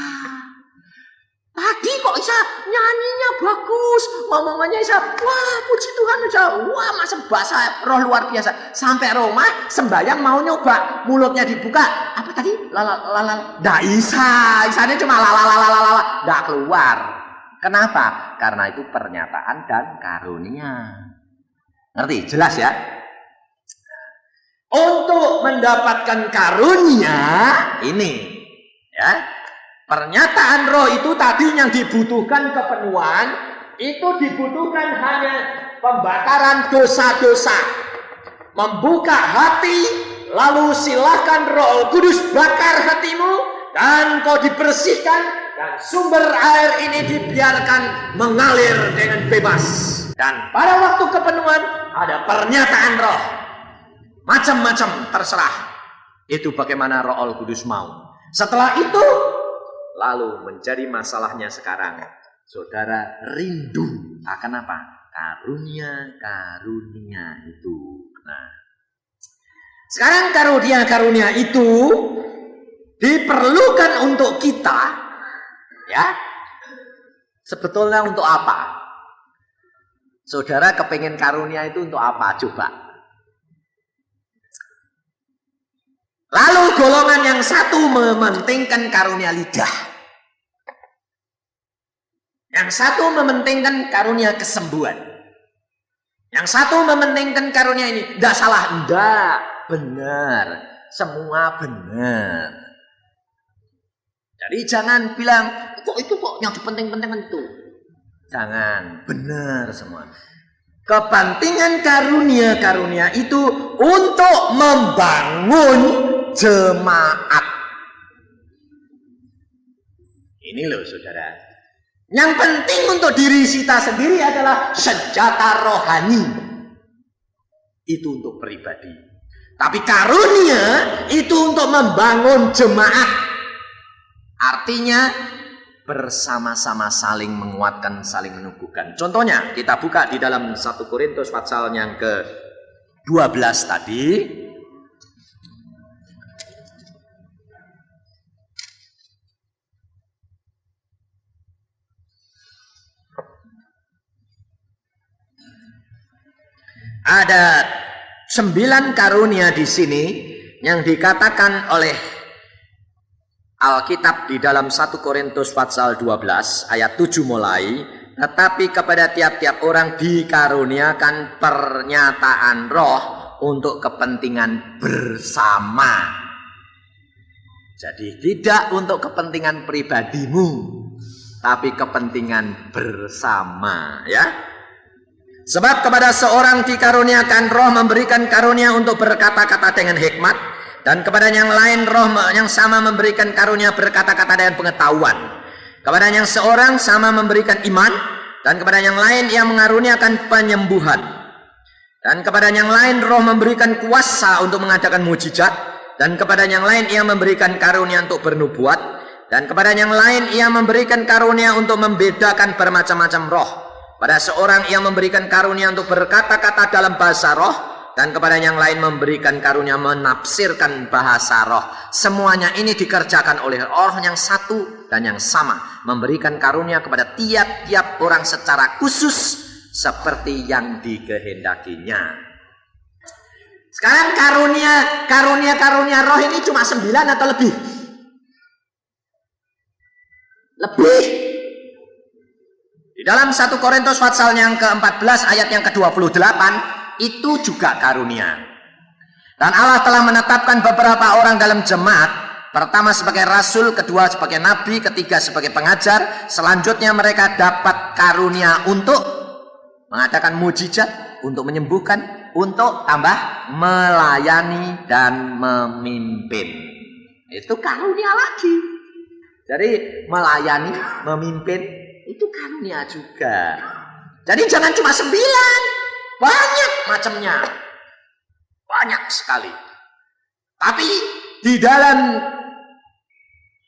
Tadi kok bisa nyanyinya bagus, ngomongannya bisa, wah puji Tuhan, wah masa bahasa roh luar biasa. Sampai rumah sembahyang mau nyoba, mulutnya dibuka, apa tadi? Lala, ndak bisa, isanya cuma lala, ndak keluar. Kenapa? Karena itu pernyataan dan karunia. Ngerti? Jelas ya? Untuk mendapatkan karunia ini, ya. Pernyataan roh itu tadi yang dibutuhkan kepenuhan, itu dibutuhkan hanya pembakaran dosa-dosa. Membuka hati, lalu silahkan Roh Kudus bakar hatimu, dan kau dibersihkan, dan sumber air ini dibiarkan mengalir dengan bebas. Dan pada waktu kepenuhan ada pernyataan roh. Macam-macam terserah. Itu bagaimana Roh Kudus mau. Setelah itu, lalu menjadi masalahnya sekarang, saudara rindu akan apa? Karunia-karunia itu. Nah, sekarang karunia-karunia itu diperlukan untuk kita, ya. Sebetulnya untuk apa? Saudara kepengen karunia itu untuk apa? Coba. Lalu golongan yang satu mementingkan karunia lidah. Yang satu mementingkan karunia kesembuhan. Yang satu mementingkan karunia ini. Tidak salah, tidak. Benar. Semua benar. Jadi jangan bilang, kok itu kok yang dipenting-pentingkan itu. Jangan, benar semua. Kepentingan karunia-karunia itu untuk membangun jemaat. Ini loh saudara. Yang penting untuk diri kita sendiri adalah senjata rohani. Itu untuk pribadi. Tapi karunia itu untuk membangun jemaat. Artinya bersama-sama saling menguatkan, saling menubuhkan. Contohnya kita buka di dalam 1 Korintus pasal yang ke-12 tadi. Ada 9 karunia di sini yang dikatakan oleh Alkitab di dalam 1 Korintus pasal 12 ayat 7 mulai. Tetapi kepada tiap-tiap orang dikaruniakan pernyataan roh untuk kepentingan bersama. Jadi tidak untuk kepentingan pribadimu, tapi kepentingan bersama, ya. Sebab kepada seorang dikaruniakan roh memberikan karunia untuk berkata-kata dengan hikmat, dan kepada yang lain roh yang sama memberikan karunia berkata-kata dengan pengetahuan. Kepada yang seorang sama memberikan iman, dan kepada yang lain ia mengaruniakan penyembuhan. Dan kepada yang lain roh memberikan kuasa untuk mengadakan mujizat, dan kepada yang lain ia memberikan karunia untuk bernubuat, dan kepada yang lain ia memberikan karunia untuk membedakan bermacam-macam roh. Pada seorang ia memberikan karunia untuk berkata-kata dalam bahasa roh, dan kepada yang lain memberikan karunia menafsirkan bahasa roh. Semuanya ini dikerjakan oleh roh yang satu dan yang sama, memberikan karunia kepada tiap-tiap orang secara khusus seperti yang dikehendakinya. Sekarang karunia roh ini cuma 9 atau lebih? Lebih. Di dalam 1 Korintus pasal yang ke-14 ayat yang ke-28 itu juga karunia. Dan Allah telah menetapkan beberapa orang dalam jemaat. Pertama sebagai rasul, kedua sebagai nabi, ketiga sebagai pengajar. Selanjutnya mereka dapat karunia untuk mengadakan mujizat, untuk menyembuhkan, untuk tambah melayani dan memimpin. Itu karunia lagi. Jadi melayani, memimpin itu karunia juga. Jadi jangan cuma 9, banyak macamnya. Banyak sekali. Tapi di dalam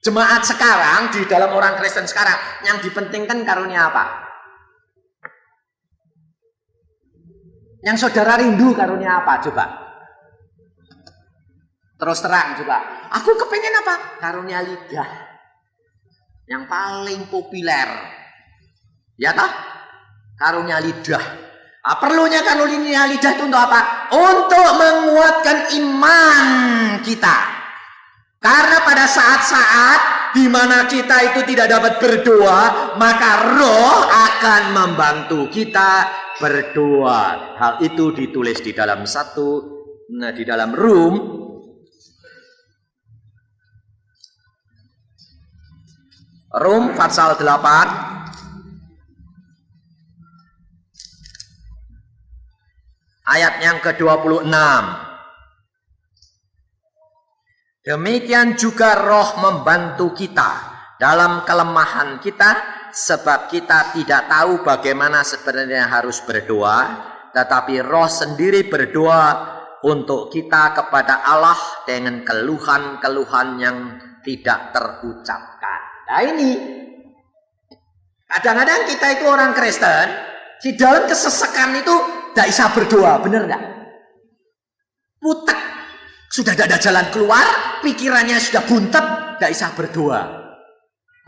jemaat sekarang, di dalam orang Kristen sekarang, yang dipentingkan karunia apa? Yang saudara rindu karunia apa? Coba. Terus terang coba. Aku kepengen apa? Karunia lidah. Yang paling populer. Ya toh? Karunia lidah. Nah, perlunya karunia lidah itu untuk apa? Untuk menguatkan iman kita. Karena pada saat-saat di mana kita itu tidak dapat berdoa, maka Roh akan membantu kita berdoa. Hal itu ditulis di dalam di dalam Rum pasal 8 ayat yang ke-26. Demikian juga Roh membantu kita dalam kelemahan kita, sebab kita tidak tahu bagaimana sebenarnya harus berdoa, tetapi Roh sendiri berdoa untuk kita kepada Allah dengan keluhan-keluhan yang tidak terucapkan. Nah ini, kadang-kadang kita itu orang Kristen, di dalam kesesakan itu tidak bisa berdoa, benar nggak? Putek, sudah tidak ada jalan keluar, pikirannya sudah buntet, tidak bisa berdoa.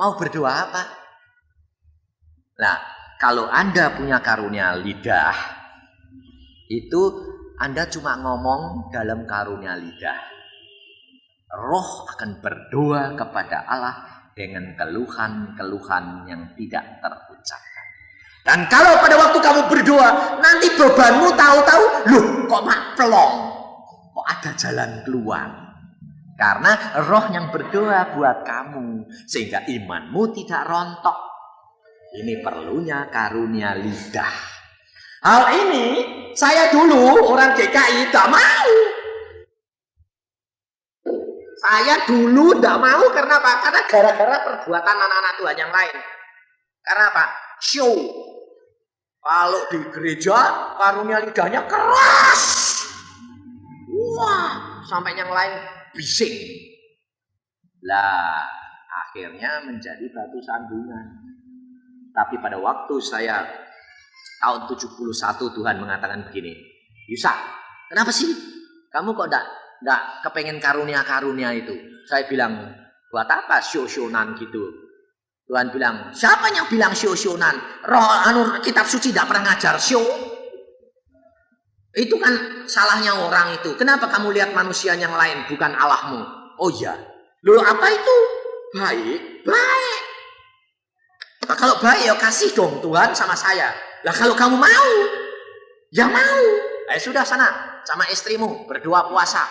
Mau berdoa apa? Nah, kalau Anda punya karunia lidah, itu Anda cuma ngomong dalam karunia lidah. Roh akan berdoa kepada Allah dengan keluhan-keluhan yang tidak terucapkan. Dan kalau pada waktu kamu berdoa, nanti bebanmu tahu-tahu, loh kok mak pelong, kok ada jalan keluar. Karena Roh yang berdoa buat kamu, sehingga imanmu tidak rontok. Ini perlunya karunia lidah. Hal ini, saya dulu orang GKI tidak mau. Saya dulu tidak mau, karena apa? Karena gara-gara perbuatan anak-anak Tuhan yang lain. Karena apa? Show. Kalau di gereja karunia lidahnya keras. Wah, sampai yang lain bising. Lah, akhirnya menjadi batu sandungan. Tapi pada waktu saya tahun 71 Tuhan mengatakan begini, Yusa, kenapa sih kamu kok enggak kepengen karunia-karunia itu? Saya bilang, buat apa show-showan gitu? Tuhan bilang, siapa yang bilang show-showan? Kitab suci tidak pernah ngajar show. Itu kan salahnya orang itu. Kenapa kamu lihat manusia yang lain bukan Allahmu? Oh iya. Loh apa itu? Baik. Baik. Nah, kalau baik ya kasih dong Tuhan sama saya. Lah kalau kamu mau, ya mau. Sudah sana sama istrimu berdoa puasa.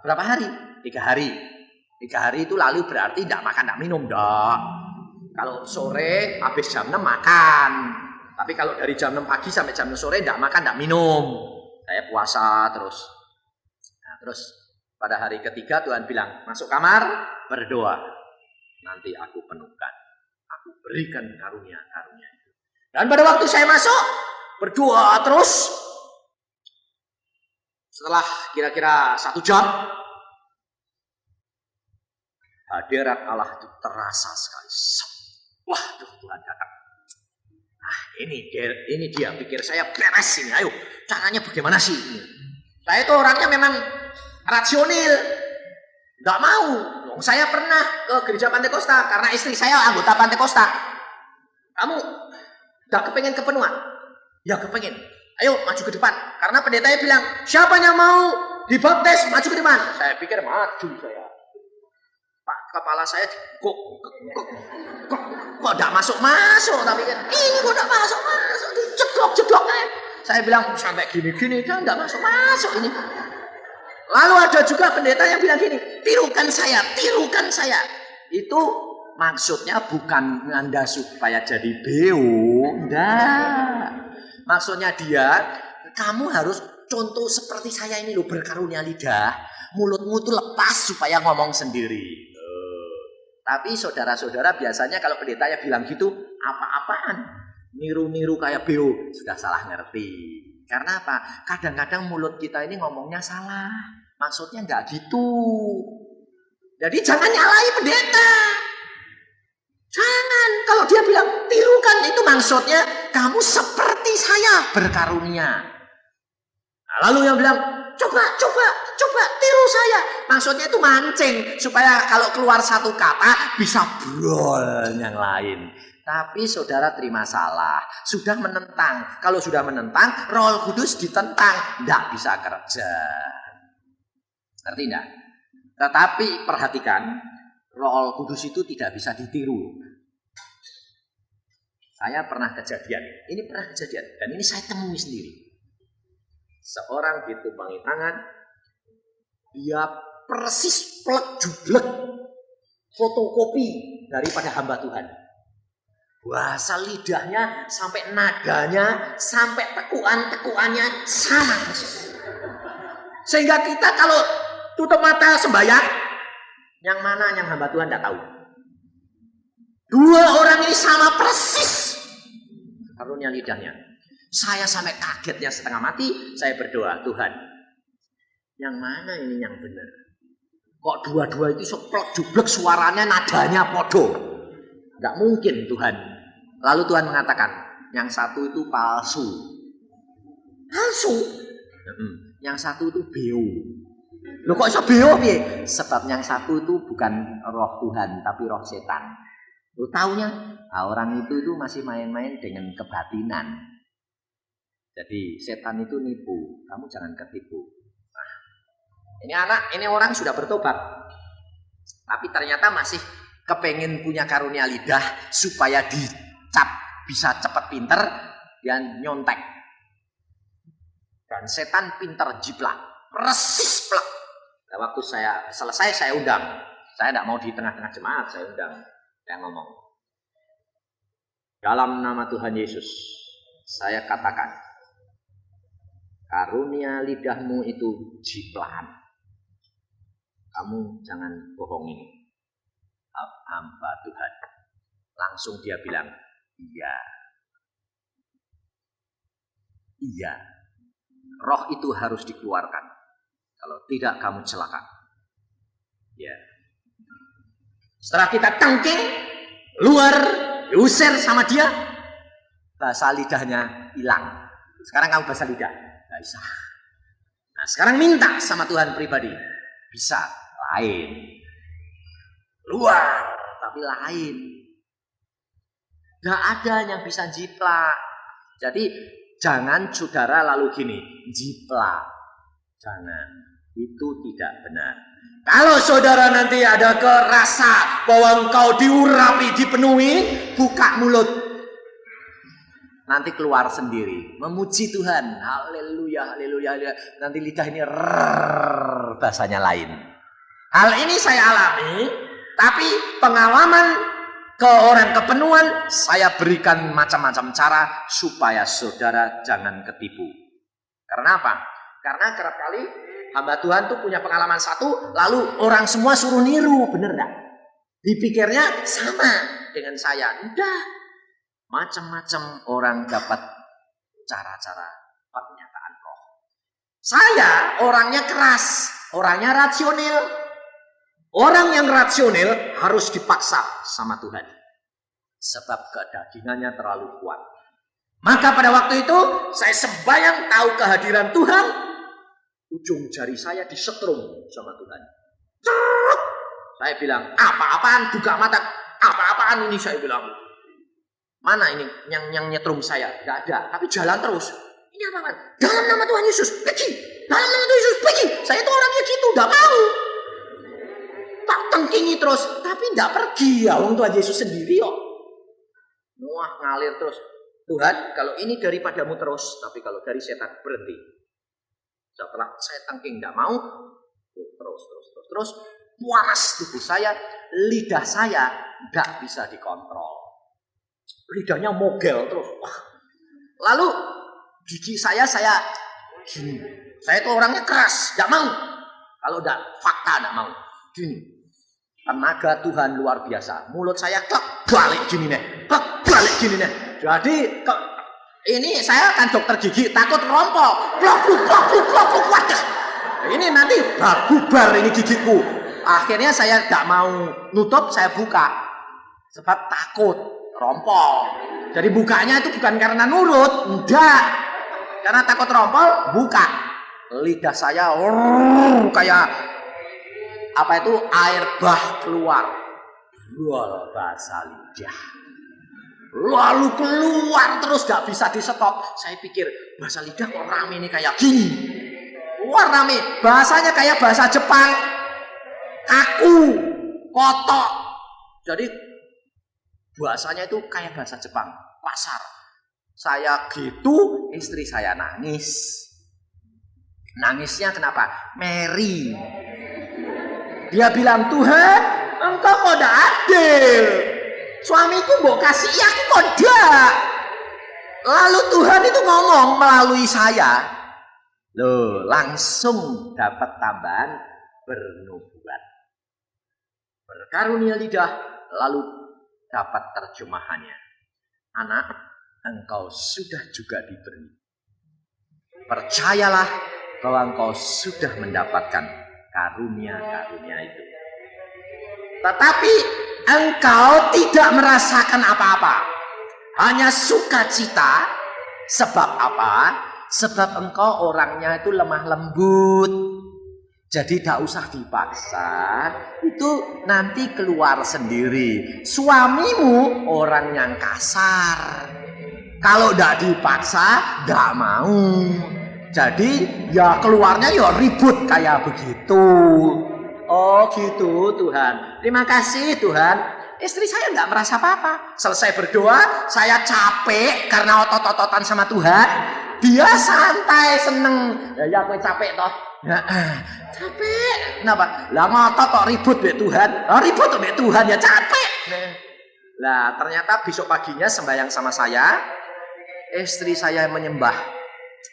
Berapa hari? 3 hari. 3 hari itu lalu berarti tidak makan, tidak minum, dah. Kalau sore habis jam 6 makan. Tapi kalau dari jam 6 pagi sampai jam 6 sore tidak makan, tidak minum. Saya puasa terus. Nah, terus pada hari ketiga Tuhan bilang, masuk kamar, berdoa. Nanti aku penuhkan. Aku berikan karunia-karunia itu. Dan pada waktu saya masuk, berdoa terus. Setelah kira-kira 1 jam, hadirat Allah itu terasa sekali. Wah, Tuhan datang. Nah, ini dia pikir saya beres ini. Ayo, caranya bagaimana sih? Saya itu orangnya memang rasional. Enggak mau. Saya pernah ke gereja Pantekosta karena istri saya anggota Pantekosta. Kamu enggak kepengen kepenuhan? Ya kepengen. Ayo maju ke depan. Karena pendetanya bilang, siapa yang mau dibaptis maju ke depan? Saya pikir maju saya. Pak, kepala saya kok enggak masuk-masuk, tapi kan ini kok enggak masuk-masuk, diceklok-ceklok. Saya bilang sampai gini-gini kan enggak masuk-masuk ini. Lalu ada juga pendeta yang bilang gini, tirukan saya, tirukan saya. Itu maksudnya bukan Anda supaya jadi beo, enggak. Maksudnya dia, kamu harus contoh seperti saya ini loh, berkarunia lidah, mulutmu tuh lepas supaya ngomong sendiri. Tapi saudara-saudara biasanya kalau pendeta yang bilang gitu, apa-apaan? Niru-niru kayak beo, sudah salah ngerti. Karena apa? Kadang-kadang mulut kita ini ngomongnya salah. Maksudnya enggak gitu. Jadi jangan nyalahi pendeta. Jangan. Kalau dia bilang tirukan, itu maksudnya kamu seperti saya berkarunia. Nah, lalu yang bilang coba tiru saya. Maksudnya itu mancing supaya kalau keluar satu kata bisa brol yang lain. Tapi saudara terima salah. Sudah menentang. Kalau sudah menentang, Roh Kudus ditentang, tidak bisa kerja. Ngerti enggak? Tetapi perhatikan, Roh Kudus itu tidak bisa ditiru. Saya pernah kejadian, ini pernah kejadian, dan ini saya temui sendiri. Seorang ditumpangi tangan, dia persis plek jublek fotokopi daripada hamba Tuhan. Bahasa lidahnya sampai nadanya, sampai tekuannya sama persis. Sehingga kita kalau tutup mata sembahyang, yang mana yang hamba Tuhan tidak tahu. Dua orang ini sama persis karunia lidahnya. Saya sampai kagetnya setengah mati. Saya berdoa, Tuhan, yang mana ini yang benar? Kok dua-dua itu seplok jublek suaranya nadanya podo? Tidak mungkin Tuhan. Lalu Tuhan mengatakan, yang satu itu palsu. Palsu? Yang satu itu beo. Loh kok bisa beo? Sebab yang satu itu bukan roh Tuhan, tapi roh setan. Lo taunya, orang itu masih main-main dengan kebatinan. Jadi setan itu nipu, kamu jangan ketipu. Nah, ini orang sudah bertobat, tapi ternyata masih kepengen punya karunia lidah supaya dicap bisa cepat pinter dan nyontek. Dan setan pinter jiplak, persis plek. Nah, waktu saya selesai saya undang, saya tidak mau di tengah-tengah jemaat, saya undang. Saya ngomong, dalam nama Tuhan Yesus, saya katakan, karunia lidahmu itu jiplakan. Kamu jangan bohongin hamba Tuhan. Langsung dia bilang, iya. Iya. Roh itu harus dikeluarkan. Kalau tidak kamu celaka. Ya. Setelah kita tangking, luar, diusir sama dia, bahasa lidahnya hilang. Sekarang kamu bahasa lidah, nggak bisa. Nah sekarang minta sama Tuhan pribadi, bisa, lain. Luar, tapi lain. Nggak ada yang bisa jiplak. Jadi jangan saudara lalu gini, jiplak. Jangan, itu tidak benar. Kalau saudara nanti ada kerasa bahwa engkau diurapi, dipenuhi, buka mulut. Nanti keluar sendiri. Memuji Tuhan. Haleluya, haleluya, haleluya. Nanti lidah ini bahasanya lain. Hal ini saya alami. Tapi pengalaman ke orang kepenuhan, saya berikan macam-macam cara supaya saudara jangan ketipu. Karena apa? Karena kerap kali hamba Tuhan tuh punya pengalaman satu, lalu orang semua suruh niru, bener enggak? Dipikirnya sama dengan saya. Udah, macam-macam orang dapat cara-cara pernyataan roh. Saya orangnya keras, orangnya rasional. Orang yang rasional harus dipaksa sama Tuhan. Sebab kedagingannya terlalu kuat. Maka pada waktu itu, saya sembahyang tahu kehadiran Tuhan. Ujung jari saya disetrum sama Tuhan. Saya bilang, apa-apaan, buka mata. Apa-apaan ini saya bilang. Mana ini yang nyetrum saya? Gak ada, tapi jalan terus. Ini apa-apaan? Dalam nama Tuhan Yesus, pergi. Dalam nama Tuhan Yesus, pergi. Saya itu orangnya gitu, gak mau. Tak tengkingi terus, tapi gak pergi. Ya, orang Tuhan Yesus sendiri kok. Wah, ngalir terus. Tuhan, kalau ini daripadamu terus, tapi kalau dari setan berhenti. Setelah saya tangking gak mau, Terus panas tubuh saya, lidah saya nggak bisa dikontrol. Lidahnya mogel terus. Wah. Lalu gigi saya gini. Saya itu orangnya keras, nggak mau. Kalau enggak fakta nggak mau. Gini. Tenaga Tuhan luar biasa. Mulut saya klek balik gini nih. Klek balik gini nih. Jadi ini saya kan dokter gigi, takut rompol. Plok. Wadah. Ini nanti bubar ini gigiku. Akhirnya saya tidak mau nutup, saya buka. Sebab takut rompol. Jadi bukanya itu bukan karena nurut, enggak. Karena takut rompol, buka. Lidah saya kayak apa itu air bah keluar. Luar bahasa lidah. Lalu keluar terus gak bisa di stop. Saya pikir bahasa lidah kok rame nih kayak gini. Wah rame. Bahasanya kayak bahasa Jepang. Kaku, kotok. Jadi bahasanya itu kayak bahasa Jepang. Pasar. Saya gitu, istri saya nangis. Nangisnya kenapa? Mary. Dia bilang, Tuhan, engkau kok tidak adil. Suamiku mau kasih, aku kok tidak. Lalu Tuhan itu ngomong melalui saya. Loh, langsung dapat tambahan bernubuat. Berkarunia lidah, lalu dapat terjemahannya. Anak, engkau sudah juga diberi. Percayalah bahwa engkau sudah mendapatkan karunia-karunia itu. Tetapi engkau tidak merasakan apa-apa. Hanya sukacita. Sebab apa? Sebab engkau orangnya itu lemah lembut. Jadi tidak usah dipaksa. Itu nanti keluar sendiri. Suamimu orang yang kasar. Kalau tidak dipaksa, tidak mau. Jadi ya keluarnya ya ribut kayak begitu. Oh gitu Tuhan. Terima kasih Tuhan. Istri saya tidak merasa apa-apa. Selesai berdoa, saya capek karena otot-ototan sama Tuhan. Dia santai, seneng. Ya aku capek toh. Capek. Kenapa? Lah ngotot kok ribut be Tuhan. Ribut be Tuhan ya capek. Lah ternyata besok paginya sembahyang sama saya. Istri saya menyembah.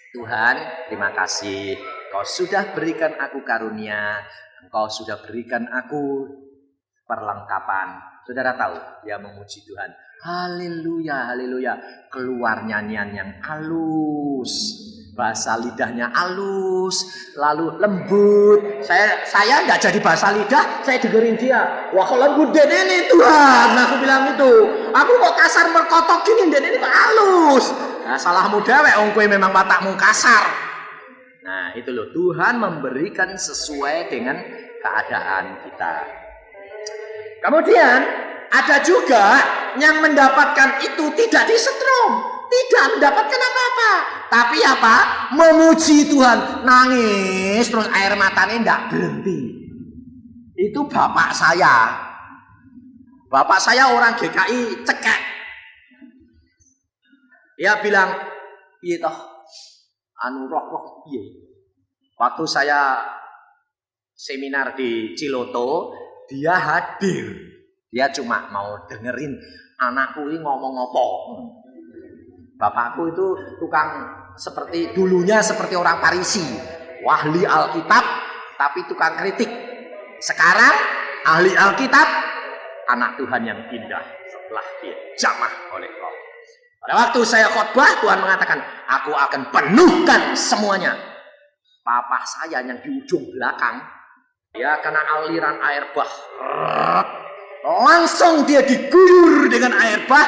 Tuhan, terima kasih. Kau sudah berikan aku karunia. Engkau sudah berikan aku perlengkapan. Saudara tahu, dia memuji Tuhan. Haleluya, haleluya. Keluar nyanyian yang halus. Bahasa lidahnya halus. Lalu lembut. Saya nggak jadi bahasa lidah. Saya dengerin dia. Wah kalau lembut den ini Tuhan. Aku bilang itu. Aku kok kasar merkotok gini den ini kok halus. Nah, salahmu dewek wong kowe memang watakmu kasar. Nah, itu loh Tuhan memberikan sesuai dengan keadaan kita. Kemudian ada juga yang mendapatkan itu tidak disetrum, tidak mendapatkan apa-apa. Tapi apa? Memuji Tuhan, nangis terus air matanya tidak berhenti. Itu bapak saya. Bapak saya orang GKI cekek. Dia bilang, piye toh? Anu roh piye? Waktu saya seminar di Ciloto, dia hadir. Dia cuma mau dengerin anakku ini ngomong apa. Bapakku itu tukang seperti dulunya seperti orang Parisi, ahli Alkitab tapi tukang kritik. Sekarang ahli Alkitab, anak Tuhan yang indah setelah dia jamah oleh Roh. Pada waktu saya khotbah, Tuhan mengatakan, aku akan penuhkan semuanya. Papa saya yang di ujung belakang, dia kena aliran air bah. Langsung dia diguyur dengan air bah,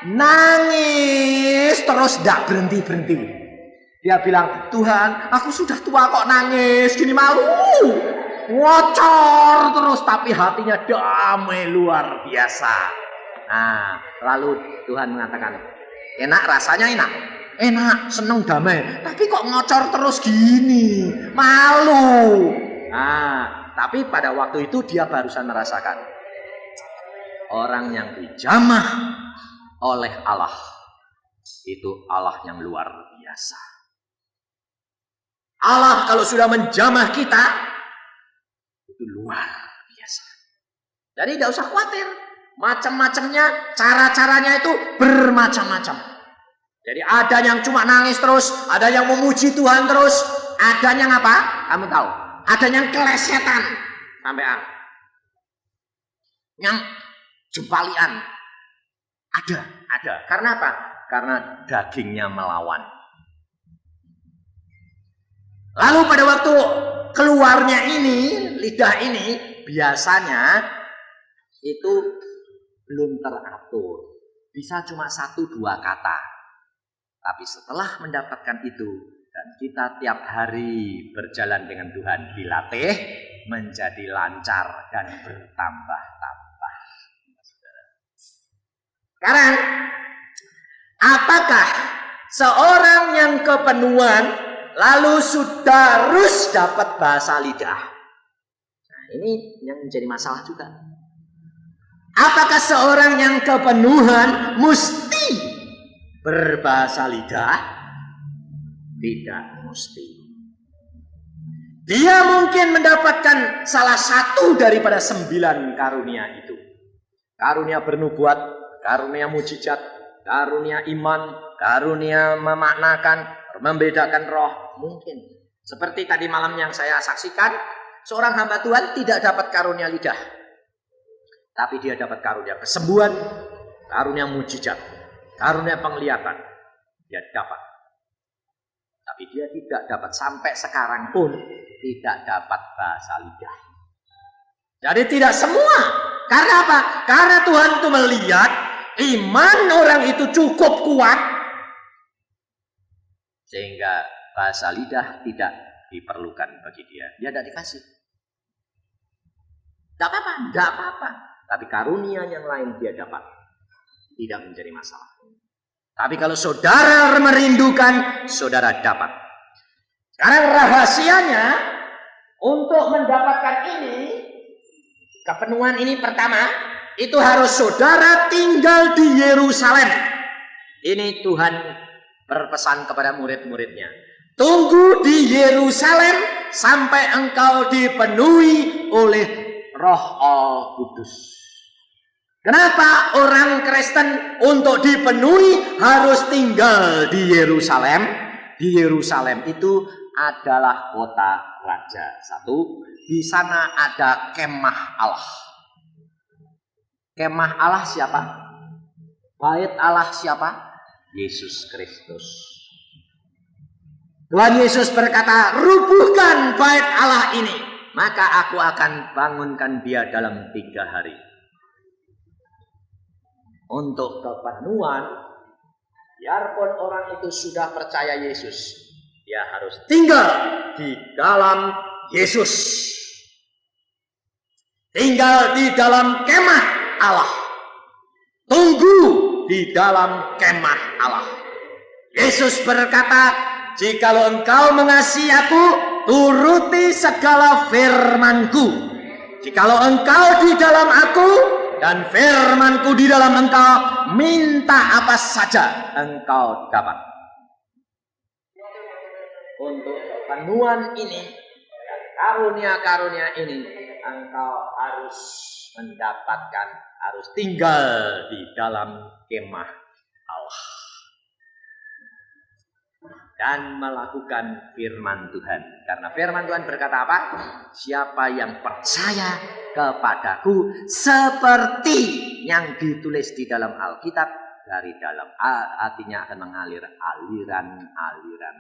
nangis terus tidak berhenti-berhenti. Dia bilang, Tuhan, aku sudah tua kok nangis, gini malu. Ngocor terus, tapi hatinya damai luar biasa. Nah, lalu Tuhan mengatakan, enak rasanya enak, seneng damai. Tapi kok ngocor terus gini, malu. Nah, tapi pada waktu itu dia barusan merasakan orang yang dijamah oleh Allah itu Allah yang luar biasa. Allah kalau sudah menjamah kita, luar biasa. Jadi tidak usah khawatir. Macam-macamnya, cara-caranya itu bermacam-macam. Jadi ada yang cuma nangis terus, ada yang memuji Tuhan terus, ada yang apa? Kamu tahu? Ada yang kelesetan sampai yang jempalian. Ada. Karena apa? Karena dagingnya melawan. Lalu pada waktu keluarnya ini, lidah ini biasanya itu belum teratur. Bisa cuma 1-2 kata. Tapi setelah mendapatkan itu, dan kita tiap hari berjalan dengan Tuhan, dilatih menjadi lancar dan bertambah-tambah. Sekarang, apakah seorang yang kepenuhan lalu sudah harus dapat bahasa lidah? Nah, ini yang menjadi masalah juga. Apakah seorang yang kepenuhan mesti berbahasa lidah? Tidak mesti. Dia mungkin mendapatkan salah satu daripada 9 karunia itu. Karunia bernubuat, karunia mujizat, karunia iman, karunia memaknakan, membedakan roh. Mungkin. Seperti tadi malam yang saya saksikan, seorang hamba Tuhan tidak dapat karunia lidah. Tapi dia dapat karunia kesembuhan, karunia mujizat, karunia penglihatan. Dia dapat. Tapi dia tidak dapat sampai sekarang pun tidak dapat bahasa lidah. Jadi tidak semua. Karena apa? Karena Tuhan itu melihat iman orang itu cukup kuat. Sehingga bahasa lidah tidak diperlukan bagi dia. Dia tidak dikasih. Tidak apa-apa. Tapi karunia yang lain dia dapat. Tidak menjadi masalah. Tapi kalau saudara merindukan, saudara dapat. Sekarang rahasianya untuk mendapatkan ini, kepenuhan ini pertama, itu harus saudara tinggal di Yerusalem. Ini Tuhan berpesan kepada murid-muridnya. Tunggu di Yerusalem sampai engkau dipenuhi oleh Roh Al-Kudus. Kenapa orang Kristen untuk dipenuhi harus tinggal di Yerusalem? Di Yerusalem itu adalah kota raja. 1, di sana ada kemah Allah. Kemah Allah siapa? Bait Allah siapa? Yesus Kristus. Tuhan Yesus berkata, rubuhkan bait Allah ini, maka aku akan bangunkan dia dalam 3 hari. Untuk kepenuhan, biarpun orang itu sudah percaya Yesus, dia harus tinggal di dalam Yesus. Tinggal di dalam kemah Allah. Tunggu di dalam kemah Allah. Yesus berkata, jikalau engkau mengasihi aku, turuti segala firman-Ku. Jikalau engkau di dalam aku, dan firman-Ku di dalam engkau, minta apa saja engkau dapat. Untuk kepenuhan ini dan karunia-karunia ini, engkau harus mendapatkan, harus tinggal di dalam kemah Allah dan melakukan firman Tuhan. Karena firman Tuhan berkata apa? Siapa yang percaya kepadaku seperti yang ditulis di dalam Alkitab, dari dalam hatinya akan mengalir aliran-aliran